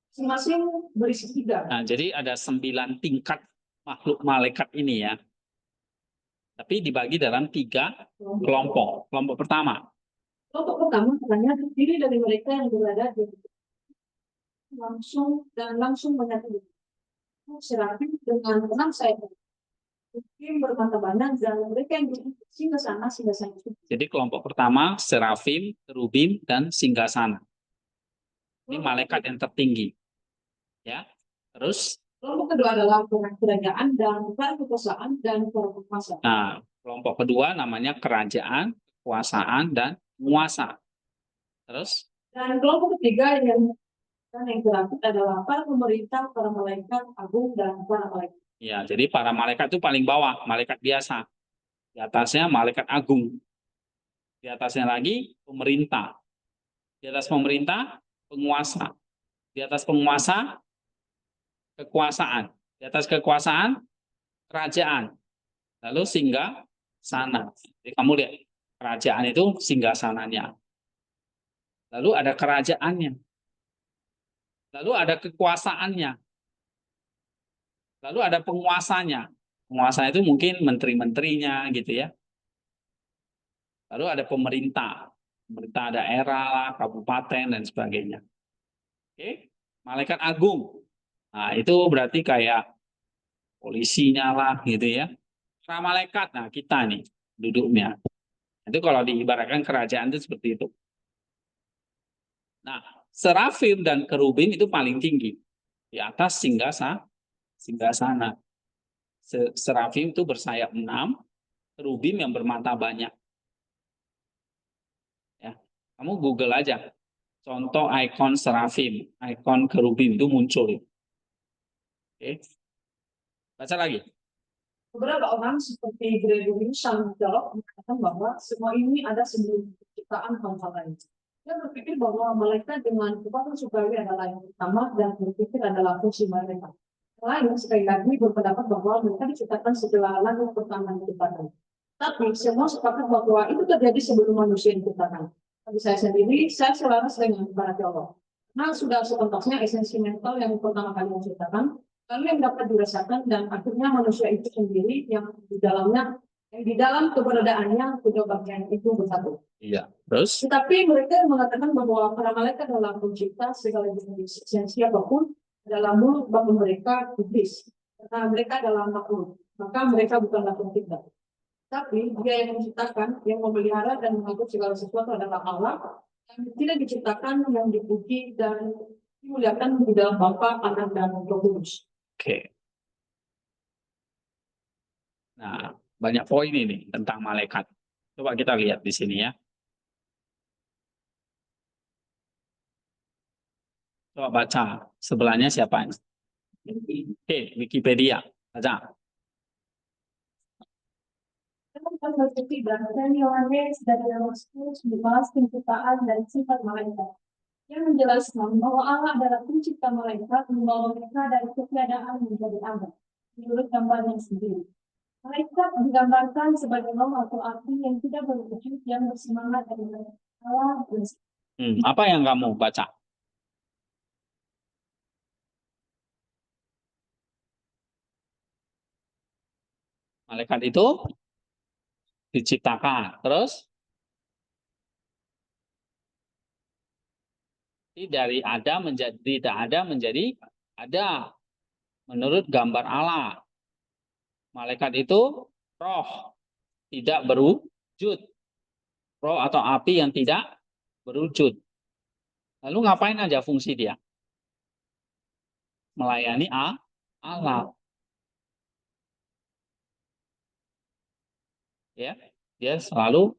masing-masing berisi 3. Nah, jadi ada 9 tingkat makhluk malaikat ini ya. Tapi dibagi dalam 3 kelompok. Kelompok pertama, Kelompok pertama katanya terdiri dari mereka yang berada di langsung menyatu. Serafim dengan tenang saya mungkin bermata banyak dan mereka yang singgah sana. jadi kelompok pertama serafim, kerubim, dan singgasana. Ini malaikat yang tertinggi. Ya. Terus Kelompok kedua adalah kerajaan dan kekuasaan dan penguasa. nah, kelompok kedua namanya kerajaan, kekuasaan, dan penguasa. Terus Dan kelompok ketiga yang terakhir adalah para pemerintah, para malaikat agung, dan para malaikat. ya, jadi para malaikat itu paling bawah, malaikat biasa. Di atasnya malaikat agung. Di atasnya lagi pemerintah. Di atas pemerintah penguasa. Di atas penguasa kekuasaan. Di atas kekuasaan kerajaan. Lalu singgah sana. Jadi kamu lihat, kerajaan itu singgah sananya. Lalu ada kerajaannya. Lalu ada kekuasaannya. Lalu ada penguasanya. Penguasa itu mungkin menteri-menterinya gitu ya. Lalu ada pemerintah. Pemerintah daerah lah, kabupaten dan sebagainya. Oke, malaikat agung. Nah, itu berarti kayak polisinya lah gitu ya. Para malaikat, nah kita nih duduknya. Itu kalau diibaratkan kerajaan itu seperti itu. Nah, serafim dan kerubim itu paling tinggi. Di atas singgasana. Serafim itu bersayap 6, kerubim yang bermata banyak. Ya, kamu Google aja. Contoh ikon serafim, ikon kerubim itu muncul. Oke. Baca lagi. Beberapa orang seperti Gregory Samjolok mengatakan bahwa semua ini ada sebelum penciptaan hal-hal lain. Dia berpikir bahwa malaikat dengan kekuatan surgawi adalah yang pertama dan berpikir adalah fungsi mereka. Lain sekali lagi berpendapat bahwa mereka diciptakan setelah langit pertama diciptakan. Tapi semua sepakat bahwa itu terjadi sebelum manusia diciptakan. Bagi saya sendiri, saya selaras dengan para teolog. Nah, sudah sepantasnya esensi mental yang pertama kali diciptakan, lalu yang dapat dirasakan dan akhirnya manusia itu sendiri yang di dalamnya, yang di dalam keberadaannya kedua bagian itu bersatu. Iya. Terus? Tetapi mereka mengatakan bahwa para malaikat adalah pencipta segala jenis esensi apapun dalam mulut bagi mereka iblis. Karena mereka adalah makhluk, maka mereka bukanlah pencipta. Tapi dia yang menciptakan, yang memelihara dan mengatur segala sesuatu adalah Allah yang tidak diciptakan, yang dipuji dan dimuliakan di dalam Bapa, Anak, dan Roh Kudus. Oke. Nah, banyak poin ini tentang malaikat. Coba kita lihat di sini ya. Coba baca. Sebelahnya siapa? Oke, Wikipedia. Baca. Kita berpikir dan Yohanes dari Damaskus membahas penciptaan dan sifat malaikat. Yang menjelaskan bahwa Allah adalah pencipta malaikat, membawa mereka dari ketiadaan menjadi ada, menurut gambarnya sendiri. Malaikat digambarkan sebagai roh atau api yang tidak berwujud, yang bersemangat dari Allah. Apa yang kamu baca? Malaikat itu diciptakan. Terus dari ada menjadi tidak ada menjadi ada menurut gambar Allah. Malaikat itu roh tidak berwujud. Roh atau api yang tidak berwujud. Lalu ngapain aja fungsi dia? Melayani Allah. Ya, dia selalu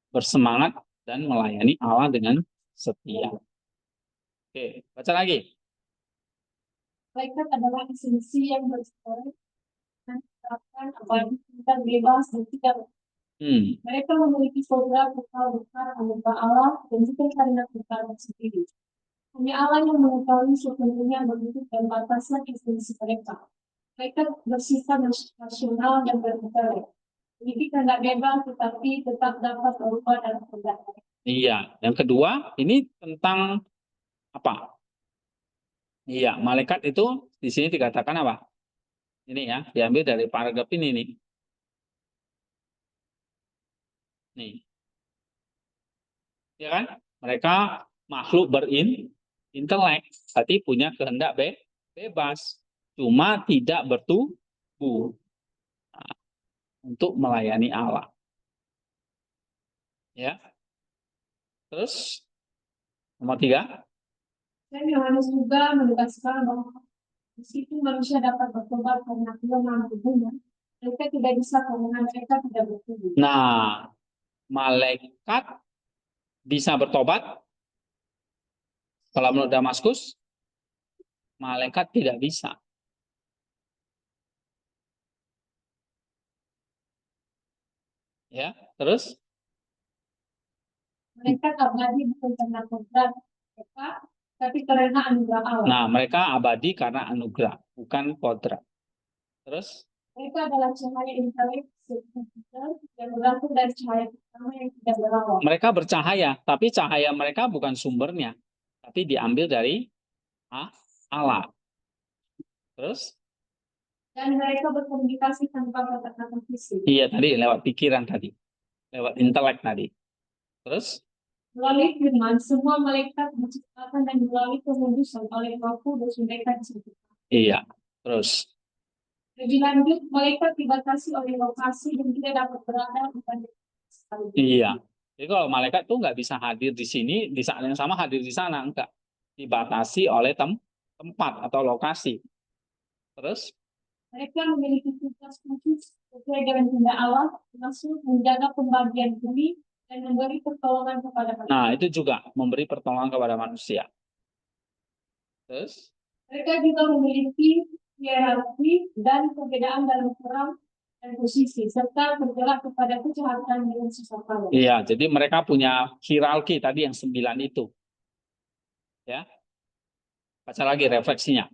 bersemangat dan melayani Allah dengan setia. Oke, baca lagi. Malaikat adalah esensi yang bersifat dan terapkan apalagi kita bebas dan tidak. Mereka memiliki saudara besar anugerah Allah dan juga karena kita sendiri. Hanya Allah yang mengetahui sepenuhnya begitu dan batasnya esensi mereka. Mereka bersifat nasional dan berbicara. Jadi tidak bebas tetapi tetap dapat berubah dan berubah. Iya, yang kedua ini tentang apa? Iya, malaikat itu di sini dikatakan apa? Ini ya, diambil dari paragraf ini nih. Nih. Ya kan? Mereka makhluk berintelek, berarti punya kehendak bebas, cuma tidak bertubuh untuk melayani Allah. Ya. Terus nomor 3. Dan Yohanes juga menegaskan bahwa meskipun manusia dapat bertobat karena kelemahan tubuhnya, mereka tidak bisa karena mereka tidak bertubuh. Nah, malaikat bisa bertobat. Kalau menurut Damaskus, malaikat tidak bisa. Ya, terus? Mereka abadi bukan karena kodrat mereka, tapi karena anugerah Allah. Nah, mereka abadi karena anugerah, bukan kodrat. Terus? Mereka adalah cahaya intelek yang berasal dari cahaya pertama yang tidak berawal. Mereka bercahaya, tapi cahaya mereka bukan sumbernya, tapi diambil dari Allah. Terus? Dan mereka berkomunikasi tanpa kata-kata fisik. Iya, tadi lewat pikiran tadi, lewat intelek tadi. Terus? Melalui firman, semua malaikat diciptakan dan melalui kemudusan oleh Roh Kudus mereka diciptakan. Iya. Terus? Lebih lanjut, malaikat dibatasi oleh lokasi dan tidak dapat berada di tempat sekali. Iya. Jadi kalau malaikat tuh nggak bisa hadir di sini, di saat yang sama hadir di sana, enggak. Dibatasi oleh tempat atau lokasi. Terus? Mereka memiliki tugas khusus sesuai dengan kehendak Allah, termasuk menjaga pembagian bumi dan memberi pertolongan kepada manusia. Nah, itu juga memberi pertolongan kepada manusia. Terus? Mereka juga memiliki hierarki dan perbedaan dalam peran dan posisi, serta bergerak kepada kejahatan dengan susah payah. Iya, jadi mereka punya hierarki tadi yang 9 itu. Ya. Baca lagi refleksinya.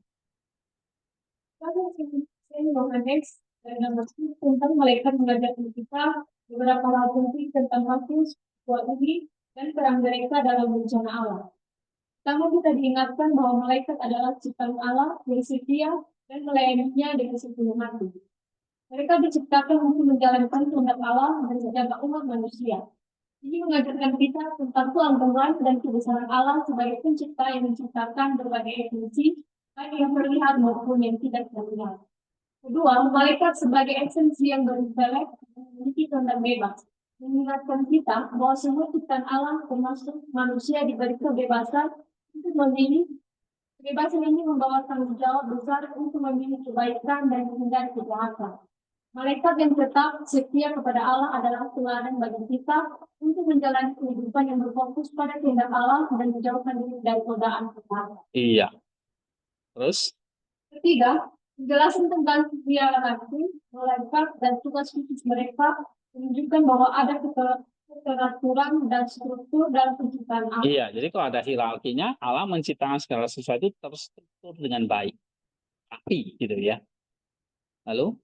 Yohanes dan Damaskus tentang malaikat mengajarkan kita beberapa hal penting tentang waktu buat ini dan peran mereka dalam rencana Allah. Pertama, kita diingatkan bahwa malaikat adalah ciptaan Allah yang setia dan melayaninya dengan sepenuh hati. Mereka diciptakan untuk menjalankan kehendak Allah dan menjaga umat manusia. Ini mengajarkan kita tentang keagungan dan kebesaran Allah sebagai pencipta yang menciptakan berbagai esensi, baik yang terlihat maupun yang tidak terlihat. Kedua, malaikat sebagai esensi yang berintelek memiliki kehendak bebas, mengingatkan kita bahwa semua ciptaan Allah termasuk manusia diberi kebebasan untuk memilih. Kebebasan ini membawa tanggung jawab besar untuk memilih kebaikan dan menghindari kejahatan. Malaikat yang tetap setia kepada Allah adalah teladan bagi kita untuk menjalani kehidupan yang berfokus pada kehendak Allah dan menjauhkan diri dari godaan kejahatan. Iya. Terus? Ketiga, penjelasan tentang hierarki malaikat dan tugas khusus mereka menunjukkan bahwa ada keteraturan dan struktur dalam penciptaan Allah. Iya, jadi kalau ada hierarkinya, Allah menciptakan segala sesuatu terstruktur dengan baik. Rapi gitu ya. Lalu?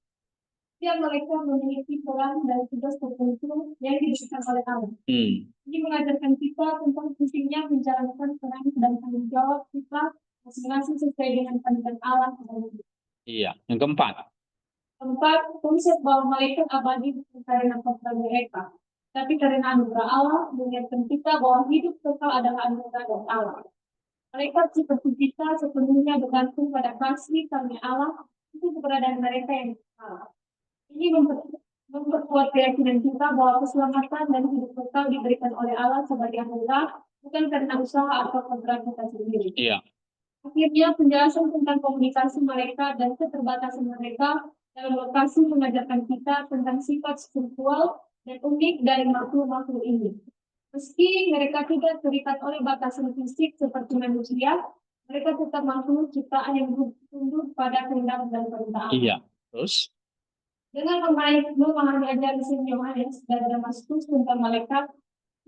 Setiap mereka memiliki peran dan tugas tertentu yang diberikan oleh Allah. Ini mengajarkan kita tentang pentingnya menjalankan peran dan tanggung jawab kita masing-masing sesuai dengan pandangan Allah. Iya. Yang keempat. Keempat, konsep bahwa malaikat abadi bukan karena kodrat mereka, tapi karena anugerah Allah mengingatkan kita bahwa hidup kekal adalah anugerah dari Allah. Malaikat seperti kita sepenuhnya bergantung pada kasih karunia Allah untuk keberadaan mereka yang kekal. Ini memperkuat keyakinan kita bahwa keselamatan dan hidup kekal diberikan oleh Allah sebagai anugerah, bukan karena usaha atau kodrat kita sendiri. Iya. Akhirnya, penjelasan tentang komunikasi mereka dan keterbatasan mereka dalam lokasi mengajarkan kita tentang sifat spiritual dan unik dari makhluk-makhluk ini. Meski mereka tidak terikat oleh batasan fisik seperti manusia, mereka tetap makhluk ciptaan yang tunduk pada kehendak dan perintah. Iya. Terus? Dengan memahami ajaran Saint Yohanes dan Damaskus tentang malaikat,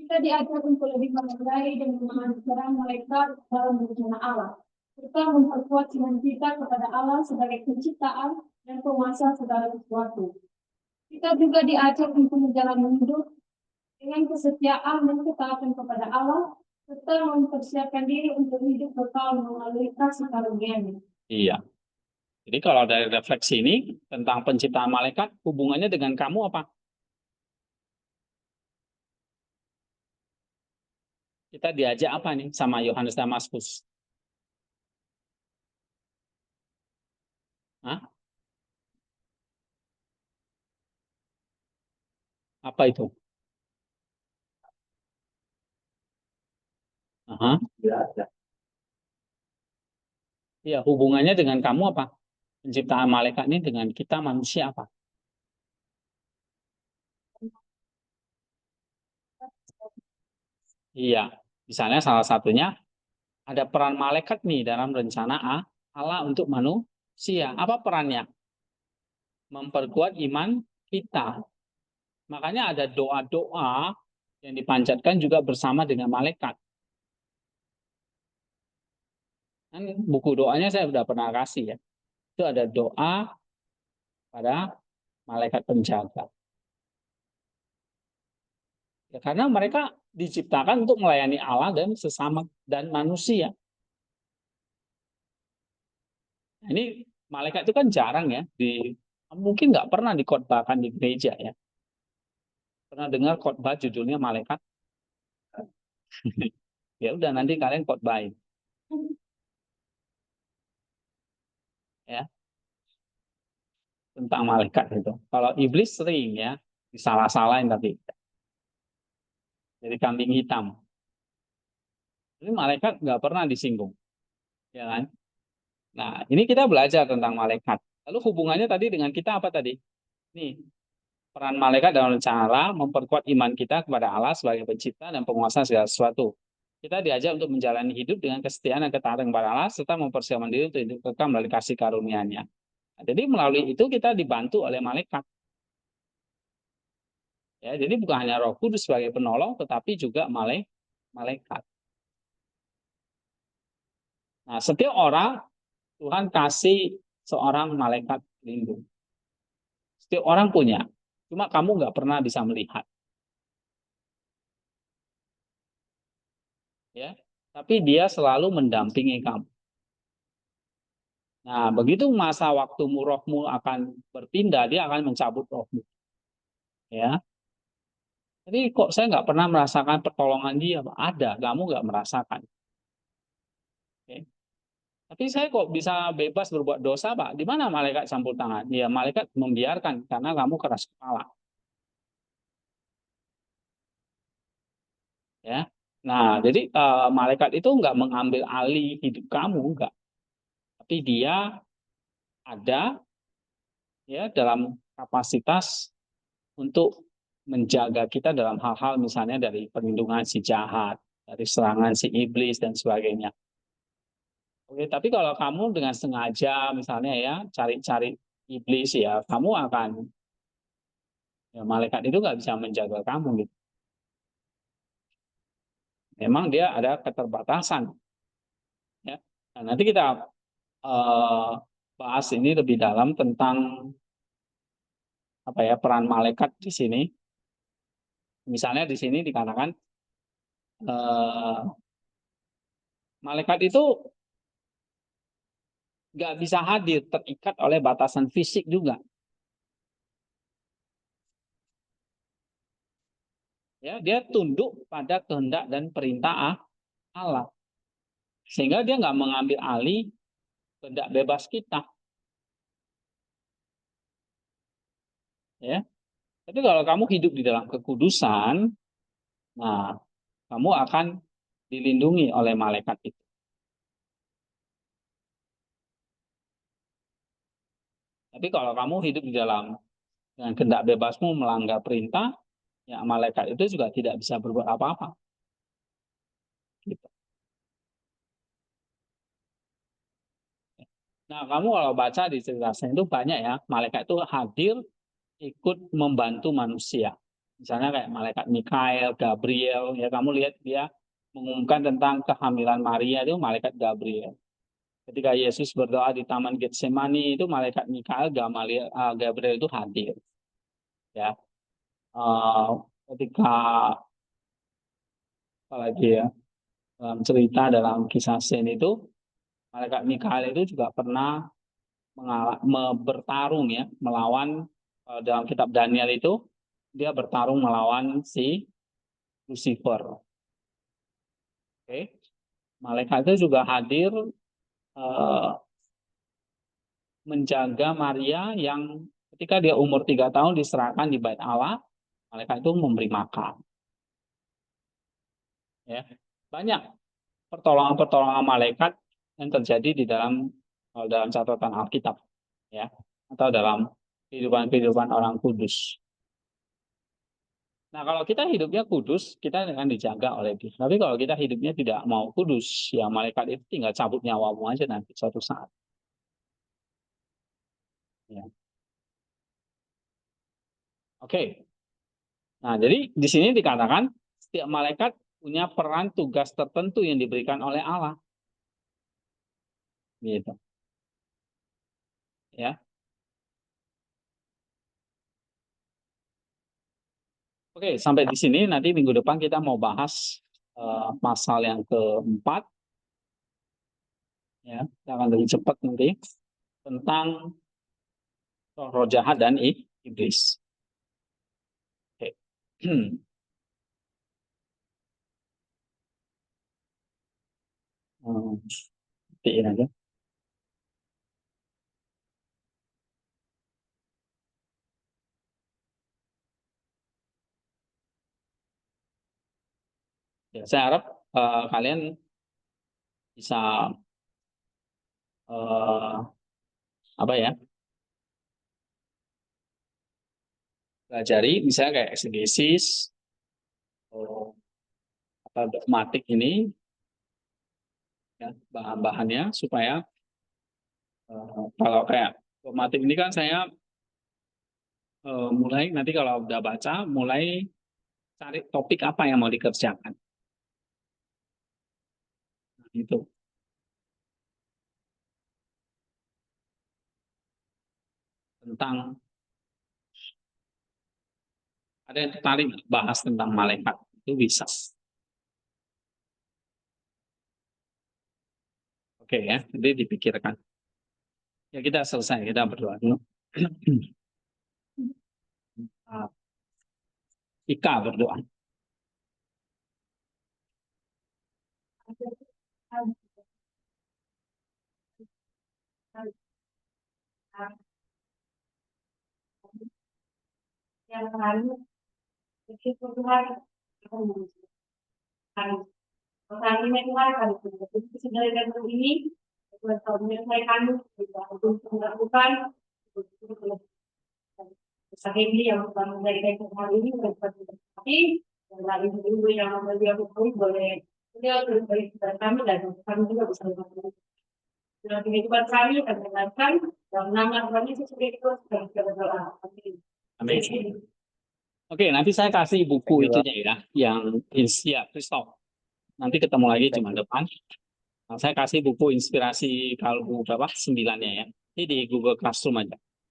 kita diajar untuk lebih menghargai dan memahami peran malaikat dalam rencana Allah, serta memperkuat iman kita kepada Allah sebagai penciptaan dan penguasa segala sesuatu. Kita juga diajar untuk menjalani hidup dengan kesetiaan dan ketaatan kepada Allah, serta mempersiapkan diri untuk hidup kekal melalui kasih karunia-Nya. Iya. Jadi kalau dari refleksi ini tentang penciptaan malaikat, hubungannya dengan kamu apa? Kita diajak apa nih sama Yohanes Damaskus? Hah? Apa itu? Aha. Ya, hubungannya dengan kamu apa? Penciptaan malaikat ini dengan kita manusia apa? Iya, misalnya salah satunya ada peran malaikat nih dalam rencana Allah untuk manusia. Apa perannya? Memperkuat iman kita. Makanya ada doa-doa yang dipanjatkan juga bersama dengan malaikat. Kan buku doanya saya sudah pernah kasih ya. Itu ada doa pada malaikat penjaga. Ya, karena mereka diciptakan untuk melayani Allah dan sesama dan manusia. Nah, ini malaikat itu kan jarang ya mungkin nggak pernah dikhotbahkan di gereja ya. Pernah dengar khotbah judulnya malaikat? Ya udah nanti kalian khotbahin ya tentang malaikat itu. Kalau iblis sering ya disalah-salahin tapi jadi kambing hitam. Ini malaikat nggak pernah disinggung, ya kan? Nah, ini kita belajar tentang malaikat. Lalu hubungannya tadi dengan kita apa tadi? Nih, peran malaikat dalam cara memperkuat iman kita kepada Allah sebagai pencipta dan penguasa segala sesuatu. Kita diajak untuk menjalani hidup dengan kesetiaan dan ketaatan kepada Allah serta mempersiapkan diri untuk hidup kekal melalui kasih karunia-Nya. Nah, jadi melalui itu kita dibantu oleh malaikat. Ya, jadi bukan hanya Roh Kudus sebagai penolong, tetapi juga malaikat. Nah, setiap orang Tuhan kasih seorang malaikat pelindung. Setiap orang punya, cuma kamu nggak pernah bisa melihat, ya. Tapi dia selalu mendampingi kamu. Nah, begitu masa waktumu rohmu akan berpindah, dia akan mencabut rohmu, ya. Jadi kok saya nggak pernah merasakan pertolongan dia, Pak? Ada, kamu nggak merasakan. Oke. Tapi saya kok bisa bebas berbuat dosa, Pak? Di mana malaikat campur tangan? Ya, malaikat membiarkan karena kamu keras kepala, ya. Nah, jadi malaikat itu nggak mengambil alih hidup kamu, nggak. Tapi dia ada ya dalam kapasitas untuk menjaga kita dalam hal-hal misalnya dari perlindungan si jahat, dari serangan si iblis dan sebagainya. Oke, tapi kalau kamu dengan sengaja misalnya ya cari-cari iblis ya, kamu akan ya malaikat itu nggak bisa menjaga kamu gitu. Memang dia ada keterbatasan ya. Nah, nanti kita eh, bahas ini lebih dalam tentang apa ya peran malaikat di sini. Misalnya di sini dikatakan eh, malaikat itu nggak bisa hadir, terikat oleh batasan fisik juga. Ya, dia tunduk pada kehendak dan perintah Allah, sehingga dia nggak mengambil alih kehendak bebas kita. Ya, tapi kalau kamu hidup di dalam kekudusan, nah kamu akan dilindungi oleh malaikat itu. Tapi kalau kamu hidup di dalam dengan kehendak bebasmu melanggar perintah, ya malaikat itu juga tidak bisa berbuat apa-apa. Gitu. Nah, kamu kalau baca di cerita itu banyak ya, malaikat itu hadir ikut membantu manusia. Misalnya kayak malaikat Mikael, Gabriel, ya kamu lihat dia mengumumkan tentang kehamilan Maria itu malaikat Gabriel. Ketika Yesus berdoa di Taman Getsemani itu malaikat Mikael, Gabriel itu hadir. Ya, ketika apalagi ya dalam cerita dalam kisah Sen itu malaikat Mikael itu juga pernah bertarung ya, melawan dalam kitab Daniel itu dia bertarung melawan si Lucifer. Oke. Malaikat itu juga hadir menjaga Maria yang ketika dia umur 3 tahun diserahkan di bait Allah, malaikat itu memberi makan. Ya, banyak pertolongan-pertolongan malaikat yang terjadi di dalam catatan Alkitab, ya, atau dalam kehidupan orang kudus. Nah, kalau kita hidupnya kudus, kita akan dijaga oleh Dia. Tapi kalau kita hidupnya tidak mau kudus, ya malaikat itu tinggal cabut nyawamu aja nanti suatu saat. Ya. Oke. Nah, jadi di sini dikatakan setiap malaikat punya peran tugas tertentu yang diberikan oleh Allah. Gitu. Ya. Oke, sampai di sini nanti minggu depan kita mau bahas pasal yang keempat. Ya, kita akan lebih cepat nanti tentang roh jahat dan iblis. Oke. Seperti aja. Ya, saya harap kalian bisa apa ya, pelajari misalnya kayak eksegesis atau dogmatik ini, ya, bahan-bahannya supaya kalau kayak dogmatik ini kan saya mulai nanti kalau udah baca mulai cari topik apa yang mau dikerjakan. Nah, itu tentang ada yang tertarik bahas tentang malaikat itu bisa. Oke ya, jadi dipikirkan. Ya kita selesai, kita berdoa dulu. Ika berdoa. Yang lalu, begitu Tuhan, hari ini Tuhan kami sebenarnya ini Tuhan tahu menyelesaikan untuk melakukan usaha ini yang Tuhan menjadikan hari ini tapi yang lain dulu yang beliau hukum boleh beliau beri kepada kami dan kami juga bisa membantu dalam kehidupan kami akan mendengarkan dalam nama Tuhan Yesus Kristus dan kita berdoa. Amin. Oke, nanti saya kasih buku itunya ya, yang ya, Christoph. Nanti ketemu lagi Jumat depan. Nah, saya kasih buku inspirasi kalbu berapa? 9-nya ya. Ini di Google Classroom aja.